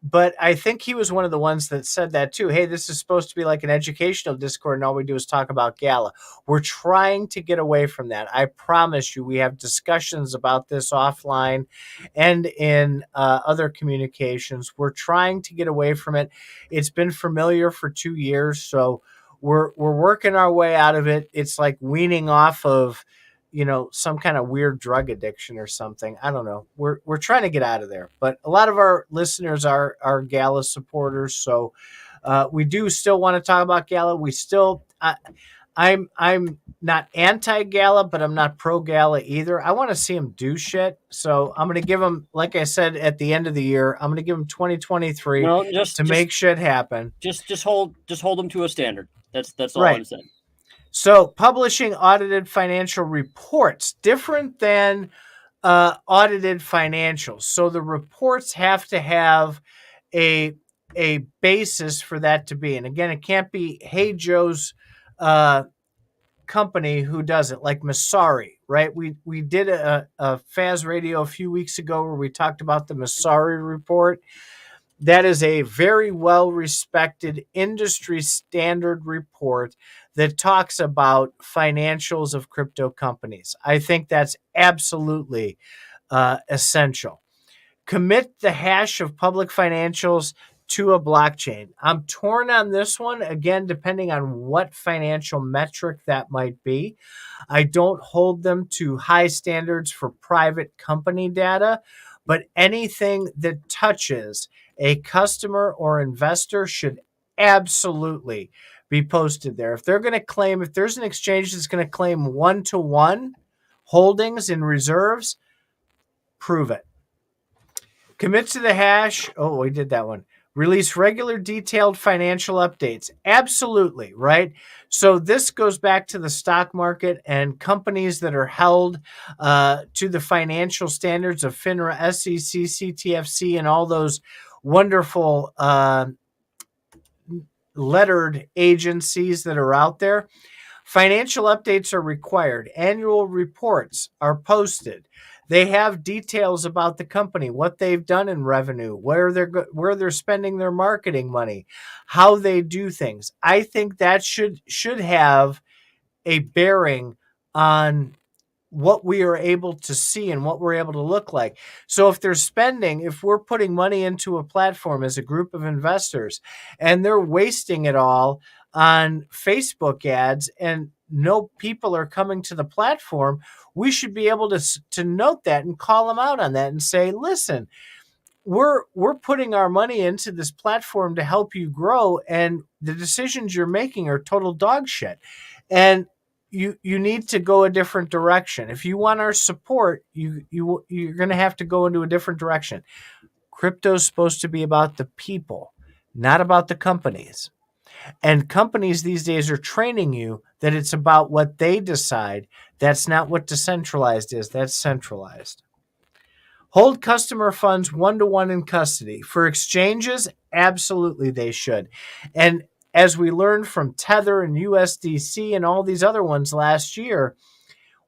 But I think he was one of the ones that said that too. Hey, this is supposed to be like an educational Discord, and all we do is talk about Gala. We're trying to get away from that. I promise you, we have discussions about this offline and in other communications. We're trying to get away from it. It's been familiar for 2 years, so we're working our way out of it. It's like weaning off of some kind of weird drug addiction or something. I don't know. We're trying to get out of there. But a lot of our listeners are Gala supporters, so we do still want to talk about Gala. We still, I'm not anti-Gala, but I'm not pro-Gala either. I want to see him do shit. So I'm going to give him, like I said, at the end of the year, I'm going to give him 2023 to make shit happen. Just hold him to a standard. That's all right. I'm saying. So publishing audited financial reports, different than audited financials. So the reports have to have a basis for that to be. And again, it can't be, hey, Joe's company who does it, like Masari, right? We did a Faz Radio a few weeks ago where we talked about the Masari report. That is a very well-respected industry standard report that talks about financials of crypto companies. I think that's absolutely essential. Commit the hash of public financials to a blockchain. I'm torn on this one, again, depending on what financial metric that might be. I don't hold them to high standards for private company data, but anything that touches a customer or investor should absolutely be posted there. If they're going to claim, if there's an exchange that's going to claim one-to-one holdings in reserves, prove it. Commit to the hash. Oh, we did that one. Release regular detailed financial updates. Absolutely, right? So this goes back to the stock market and companies that are held to the financial standards of FINRA, SEC, CTFC, and all those wonderful lettered agencies that are out there. Financial updates are required. Annual reports are posted. They have details about the company, what they've done in revenue, where they're spending their marketing money, how they do things. I think that should have a bearing on what we are able to see and what we're able to look like. So if they're spending, if we're putting money into a platform as a group of investors and they're wasting it all on Facebook ads and no people are coming to the platform, we should be able to note that and call them out on that and say, listen, we're putting our money into this platform to help you grow, and the decisions you're making are total dog shit. And you need to go a different direction. If you want our support, you're going to have to go into a different direction. Crypto's supposed to be about the people, not about the companies. And companies these days are training you that it's about what they decide. That's not what decentralized is. That's centralized. Hold customer funds one-to-one in custody. For exchanges, absolutely they should. And as we learned from Tether and USDC and all these other ones last year,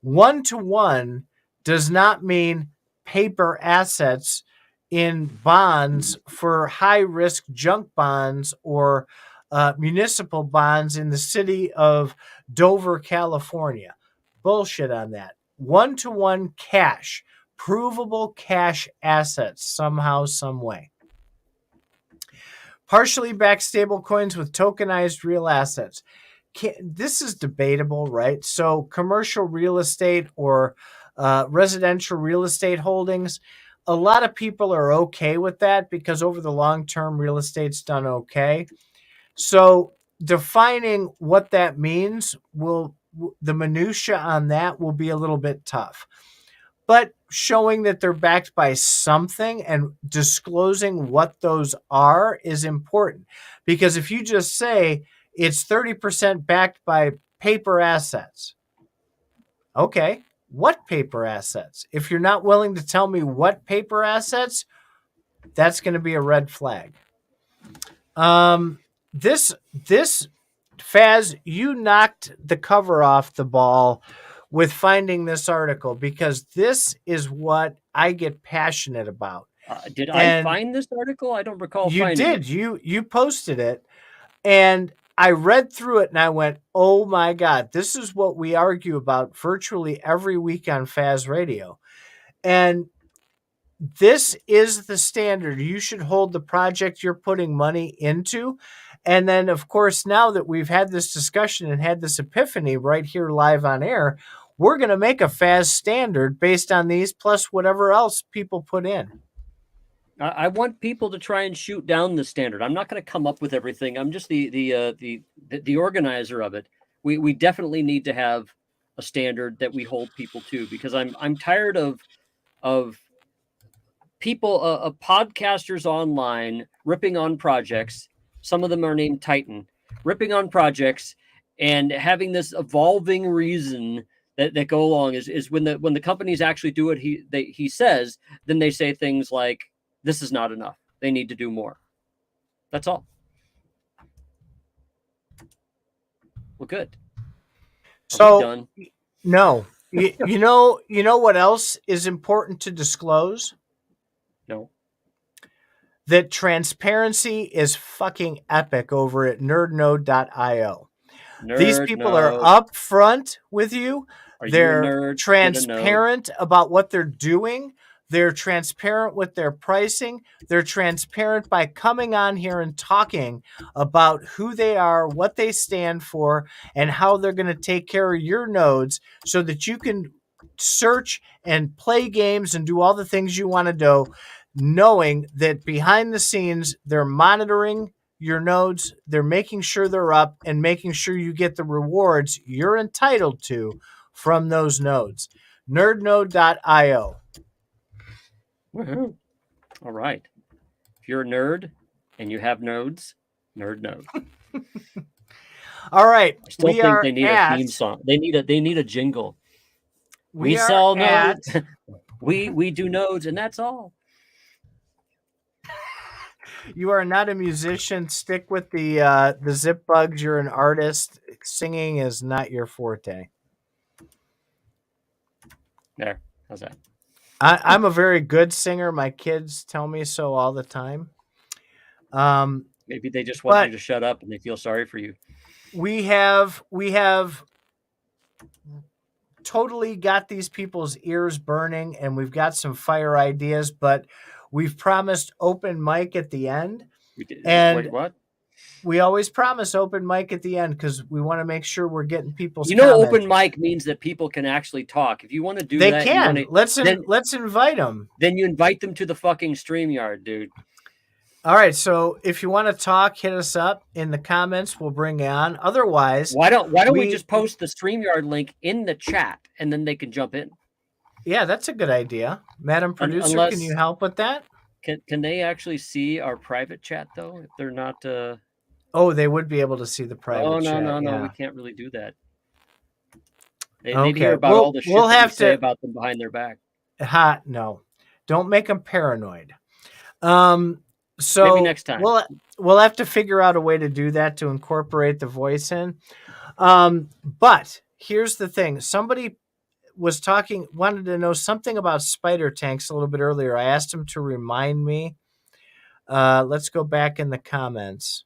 one-to-one does not mean paper assets in bonds for high-risk junk bonds or municipal bonds in the city of Dover, California. Bullshit on that. 1-to-1 cash, provable cash assets somehow, some way. Partially backed stablecoins with tokenized real assets. This is debatable, right? So commercial real estate or residential real estate holdings, a lot of people are okay with that because over the long term, real estate's done okay. So defining what that means the minutia on that will be a little bit tough. But showing that they're backed by something and disclosing what those are is important. Because if you just say it's 30% backed by paper assets, okay, what paper assets? If you're not willing to tell me what paper assets, that's going to be a red flag. This Faz, you knocked the cover off the ball with finding this article because this is what I get passionate about. Did I find this article? I don't recall finding it. You posted it, and I read through it, and I went, oh, my God, this is what we argue about virtually every week on Faz Radio. And this is the standard. You should hold the project you're putting money into. And then, of course, now that we've had this discussion and had this epiphany right here live on air, we're going to make a Faz standard based on these plus whatever else people put in. I want people to try and shoot down the standard. I'm not going to come up with everything. I'm just the organizer of it. We definitely need to have a standard that we hold people to because I'm tired of people, podcasters online ripping on projects. Some of them are named Titan, ripping on projects and having this evolving reason that go along is when the companies actually do what he says, then they say things like, this is not enough. They need to do more. That's all. Well, good. So done? No, you know what else is important to disclose? No. That transparency is fucking epic over at nerdnode.io. These people are upfront with you. They're transparent about what they're doing. They're transparent with their pricing. They're transparent by coming on here and talking about who they are, what they stand for, and how they're going to take care of your nodes so that you can search and play games and do all the things you want to do, knowing that behind the scenes, they're monitoring your nodes, they're making sure they're up and making sure you get the rewards you're entitled to from those nodes. Nerdnode.io. Woohoo. All right. If you're a nerd and you have nodes, nerd node. All right. I still think they need a theme song. They need a jingle. We sell nodes. we do nodes, and that's all. You are not a musician. Stick with the zip bugs. You're an artist. Singing is not your forte. There. How's that? I'm a very good singer. My kids tell me so all the time. Maybe they just want you to shut up and they feel sorry for you. We have totally got these people's ears burning, and we've got some fire ideas, but we've promised open mic at the end. Wait, what? We always promise open mic at the end because we want to make sure we're getting people's open mic means that people can actually talk. If you want to do that, they can. Let's invite them. Then you invite them to the fucking StreamYard, dude. All right, so if you want to talk, hit us up in the comments. We'll bring you on. Otherwise, why don't we just post the StreamYard link in the chat and then they can jump in? Yeah, that's a good idea. Madam Producer, can you help with that? Can they actually see our private chat though? If they're not Oh, they would be able to see the private chat. No, yeah. We can't really do that. They'd hear about all the shit that we say about them behind their back. No. Don't make them paranoid. So maybe next time. We'll have to figure out a way to do that to incorporate the voice in. But here's the thing. Somebody wanted to know something about spider tanks a little bit earlier. I asked him to remind me. Let's go back in the comments.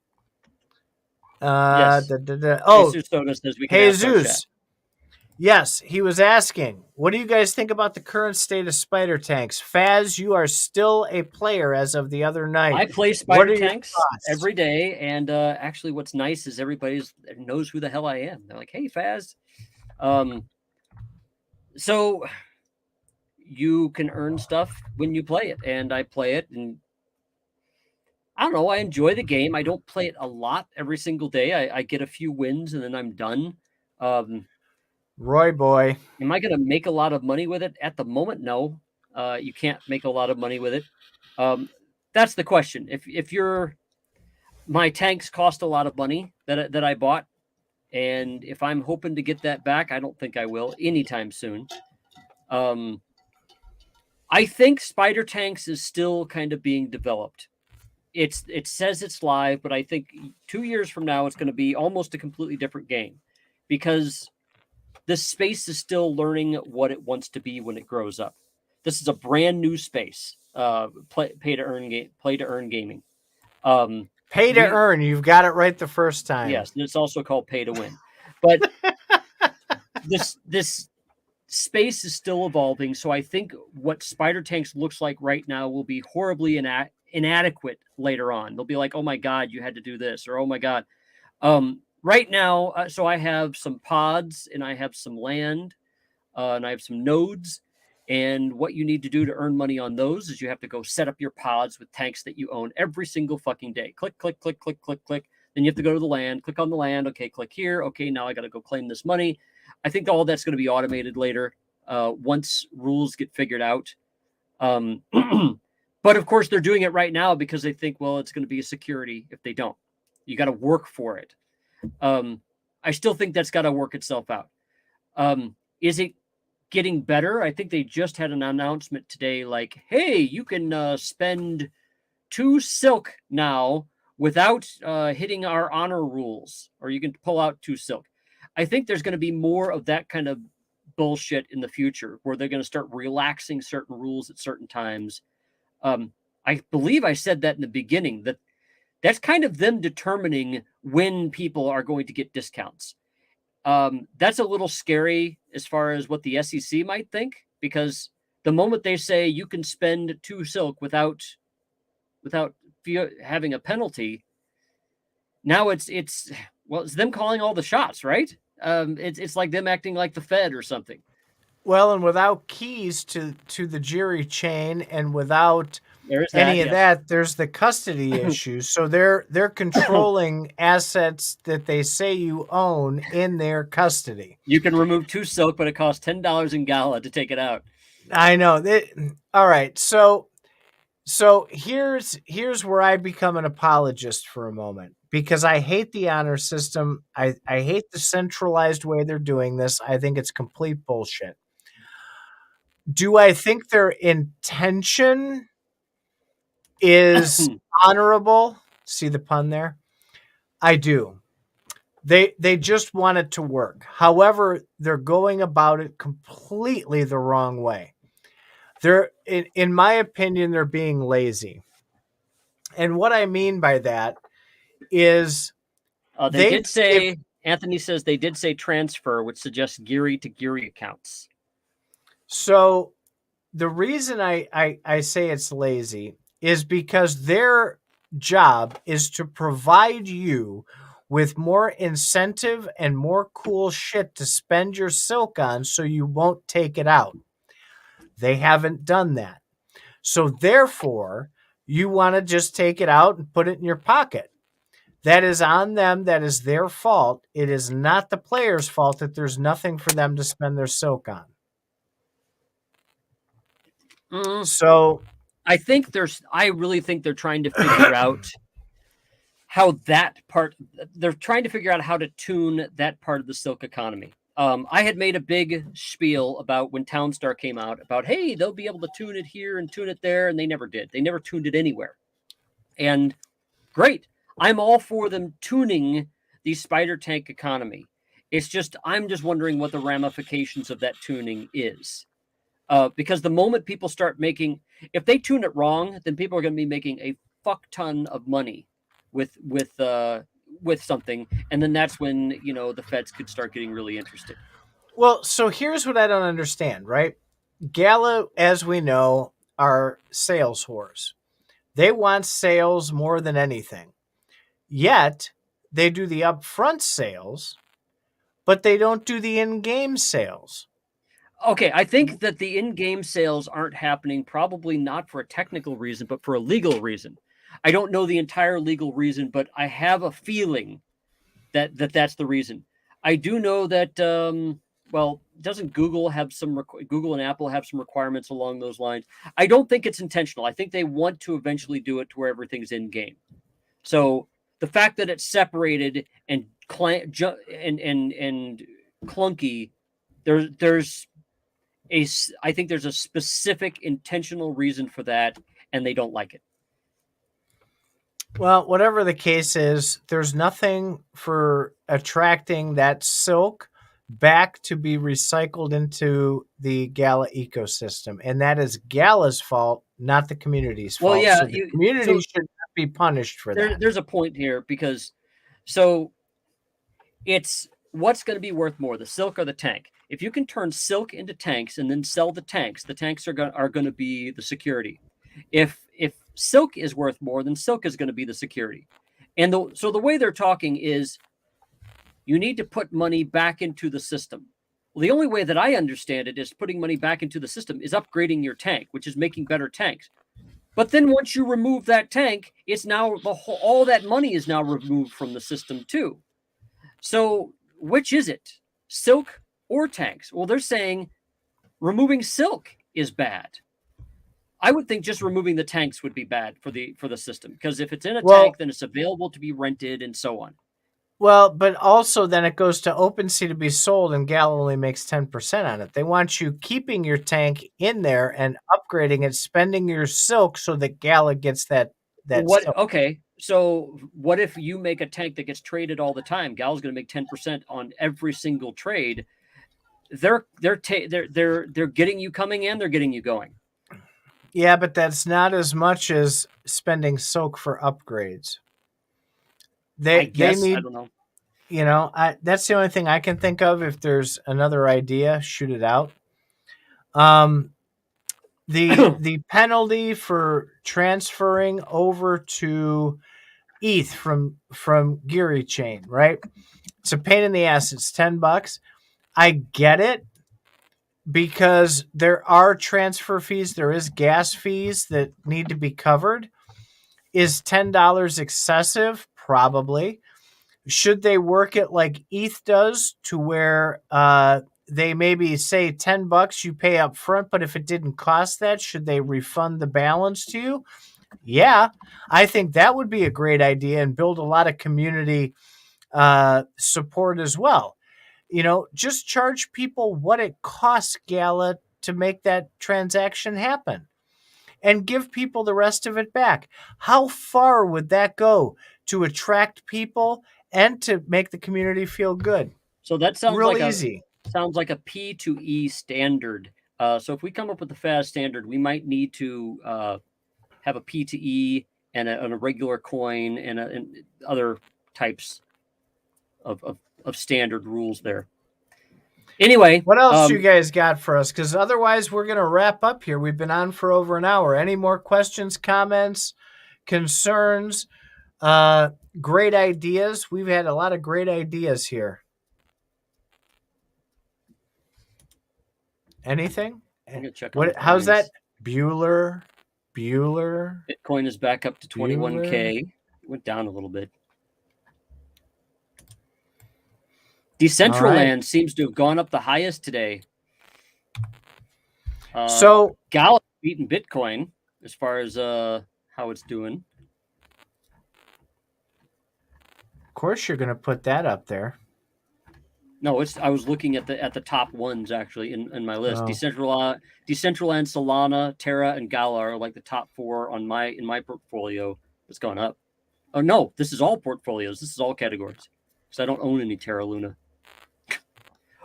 Yes. Oh, Jesus Soda says we can ask our chat. Jesus. Yes, he was asking, what do you guys think about the current state of spider tanks? Faz, you are still a player as of the other night. I play What spider are your tanks thoughts? every day, and actually, what's nice is everybody knows who the hell I am. They're like, "Hey, Faz." So you can earn stuff when you play it, and I play it, and I don't know. I enjoy the game. I don't play it a lot every single day. I get a few wins, and then I'm done. Um, Roy boy. am I going to make a lot of money with it at the moment? No, you can't make a lot of money with it. That's the question. If you're my tanks cost a lot of money that I bought, and if I'm hoping to get that back, I don't think I will anytime soon. I think Spider Tanks is still kind of being developed. It says it's live, but I think 2 years from now it's going to be almost a completely different game because this space is still learning what it wants to be when it grows up. This is a brand new space. Play to earn gaming. Pay to earn. You've got it right the first time. Yes, and it's also called pay to win. But this space is still evolving, so I think what Spider Tanks looks like right now will be horribly inadequate later on. They'll be like, "Oh my god, you had to do this," or "Oh my god." Right now, so I have some pods and I have some land and I have some nodes. And what you need to do to earn money on those is you have to go set up your pods with tanks that you own every single fucking day. Click, click, click, click, click, click. Then you have to go to the land, click on the land. Okay, click here. Okay, now I got to go claim this money. I think all that's going to be automated later once rules get figured out. But of course, they're doing it right now because they think, well, it's going to be a security if they don't. You got to work for it. I still think that's got to work itself out. Is it getting better? I think they just had an announcement today like, hey, you can spend 2 silk now without hitting our honor rules, or you can pull out 2 silk. I think there's going to be more of that kind of bullshit in the future where they're going to start relaxing certain rules at certain times. I believe I said that in the beginning, that that's kind of them determining when people are going to get discounts. That's a little scary as far as what the SEC might think, because the moment they say you can spend 2 silk without having a penalty, now it's them calling all the shots, right? It's like them acting like the Fed or something. Well, and without keys to the jury chain, and without any of that, there's the custody issues. So they're controlling assets that they say you own in their custody. You can remove 2 silk, but it costs $10 in Gala to take it out. I know. All right. So here's where I become an apologist for a moment, because I hate the honor system. I hate the centralized way they're doing this. I think it's complete bullshit. Do I think their intention is honorable? See the pun there? I do. They just want it to work. However, they're going about it completely the wrong way. They're, in my opinion, they're being lazy. And what I mean by that is they did say, Anthony says they did say transfer, which suggests Geary to Geary accounts. So the reason I say it's lazy is because their job is to provide you with more incentive and more cool shit to spend your silk on so you won't take it out. They haven't done that. So therefore, you want to just take it out and put it in your pocket. That is on them. That is their fault. It is not the player's fault that there's nothing for them to spend their silk on. So I really think they're trying to figure out how they're trying to figure out how to tune that part of the silk economy. I had made a big spiel about when Townstar came out about, hey, they'll be able to tune it here and tune it there. And they never did. They never tuned it anywhere. And great. I'm all for them tuning the spider tank economy. It's just, I'm just wondering what the ramifications of that tuning is. Because the moment people start if they tune it wrong, then people are going to be making a fuck ton of money with with something, and then that's when the Feds could start getting really interested. Well, so here's what I don't understand, right? Gala, as we know, are sales whores. They want sales more than anything. Yet, they do the upfront sales, but they don't do the in-game sales. Okay, I think that the in-game sales aren't happening, probably not for a technical reason, but for a legal reason. I don't know the entire legal reason, but I have a feeling that that's the reason. I do know that. Well, doesn't Google have some? Google and Apple have some requirements along those lines. I don't think it's intentional. I think they want to eventually do it to where everything's in game. So the fact that it's separated and and clunky, there's I think there's a specific intentional reason for that, and they don't like it. Well, whatever the case is, there's nothing for attracting that silk back to be recycled into the Gala ecosystem. And that is Gala's fault, not the community's fault. Well, yeah, so the community should not be punished for that. There's a point here because so it's what's going to be worth more, the silk or the tank? If you can turn silk into tanks and then sell the tanks are going to be the security. If silk is worth more, then silk is going to be the security. And so the way they're talking is you need to put money back into the system. Well, the only way that I understand it is putting money back into the system is upgrading your tank, which is making better tanks. But then once you remove that tank, it's now all that money is now removed from the system too. So which is it? Silk or tanks? Well, they're saying removing silk is bad. I would think just removing the tanks would be bad for the system, because if it's in a tank, then it's available to be rented and so on. Well, but also then it goes to OpenSea to be sold, and Gala only makes 10% on it. They want you keeping your tank in there and upgrading it, spending your silk so that Gala gets that silk. Okay, so what if you make a tank that gets traded all the time? Gala's going to make 10% on every single trade. They're getting you coming in, they're getting you going. Yeah, but that's not as much as spending silk for upgrades. They need, I don't know. That's the only thing I can think of. If there's another idea, shoot it out. The penalty for transferring over to ETH from Geary Chain, right? It's a pain in the ass. It's $10. I get it, because there are transfer fees. There is gas fees that need to be covered. Is $10 excessive? Probably. Should they work it like ETH does, to where they maybe say $10 you pay up front, but if it didn't cost that, should they refund the balance to you? Yeah, I think that would be a great idea and build a lot of community support as well. Just charge people what it costs Gala to make that transaction happen, and give people the rest of it back. How far would that go to attract people and to make the community feel good? So that sounds real easy. Sounds like a P2E standard. So if we come up with the FAZ standard, we might need to have a P2E and a regular coin and other types of standard rules there. Anyway, what else you guys got for us? Because otherwise we're going to wrap up here. We've been on for over an hour. Any more questions, comments, concerns, great ideas? We've had a lot of great ideas here. Anything? I'm gonna check. How's that? Bueller. Bitcoin is back up to 21K. It went down a little bit. Decentraland seems to have gone up the highest today. So Gala beating Bitcoin as far as how it's doing. Of course, you're going to put that up there. No, I was looking at the top ones actually in my list. Oh. Decentraland, Solana, Terra, and Gala are like the top 4 in my portfolio. It's gone up. Oh no, this is all portfolios. This is all categories because I don't own any Terra Luna.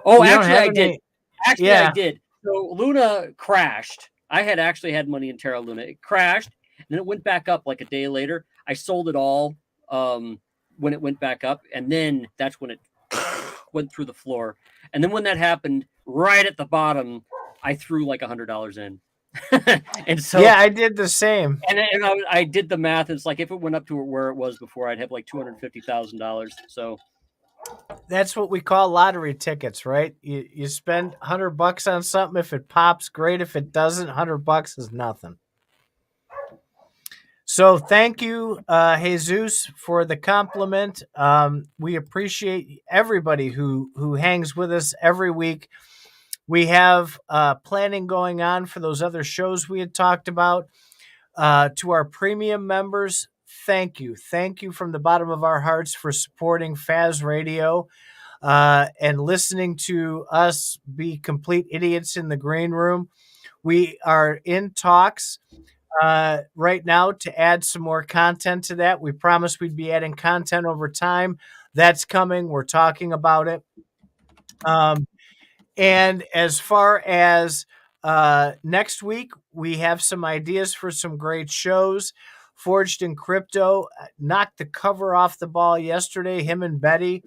Oh, actually, I did. I did. So Luna crashed. I had actually had money in Terra Luna. It crashed, and then it went back up like a day later. I sold it all. when it went back up, and then that's when it went through the floor. And then when that happened, right at the bottom, I threw like $100 in. And so yeah, I did the same. And I did the math. It's like if it went up to where it was before, I'd have like $250,000. So that's what we call lottery tickets, right? You spend $100 on something. If it pops, great. If it doesn't, $100 is nothing. So thank you, Jesus, for the compliment. We appreciate everybody who hangs with us every week. We have planning going on for those other shows we had talked about. To our premium members, thank you. Thank you from the bottom of our hearts for supporting Faz Radio and listening to us be complete idiots in the green room. We are in talks right now to add some more content to that. We promised we'd be adding content over time. That's coming. We're talking about it. And as far as next week, we have some ideas for some great shows. Forged in Crypto knocked the cover off the ball yesterday, him and Betty,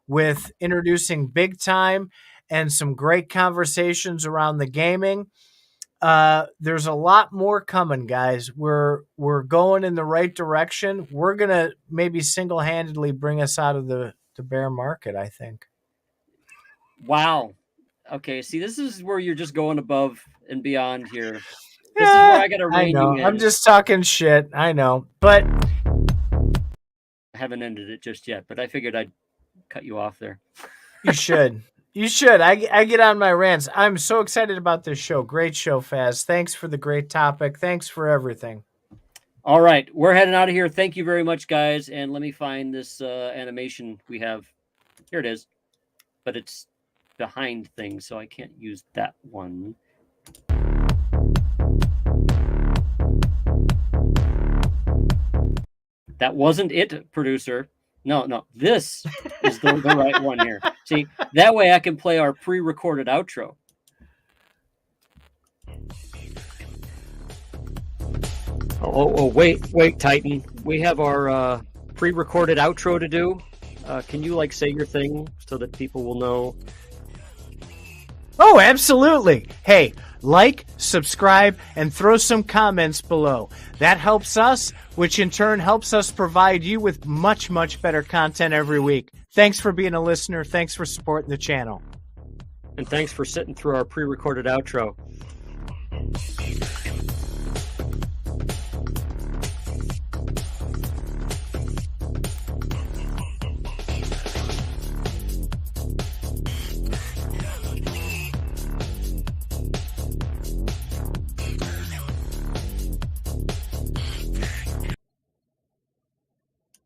with introducing Big Time and some great conversations around the gaming. There's a lot more coming, guys. We're going in the right direction. We're going to maybe single-handedly bring us out of the bear market, I think. Wow. Okay, see, this is where you're just going above and beyond here. This is where I got to rein you in. I'm just talking shit. I know, but I haven't ended it just yet, but I figured I'd cut you off there. You should. You should. I get on my rants. I'm so excited about this show. Great show, Faz. Thanks for the great topic. Thanks for everything. All right, we're heading out of here. Thank you very much, guys. And let me find this animation we have. Here it is, but it's behind things, so I can't use that one. That wasn't it, producer. No, this is the right one here. See, that way I can play our pre-recorded outro. Oh, wait, Titan. We have our pre-recorded outro to do. Can you say your thing so that people will know? Oh, absolutely. Hey, like, subscribe, and throw some comments below. That helps us, which in turn helps us provide you with much, much better content every week. Thanks for being a listener. Thanks for supporting the channel. And thanks for sitting through our pre-recorded outro.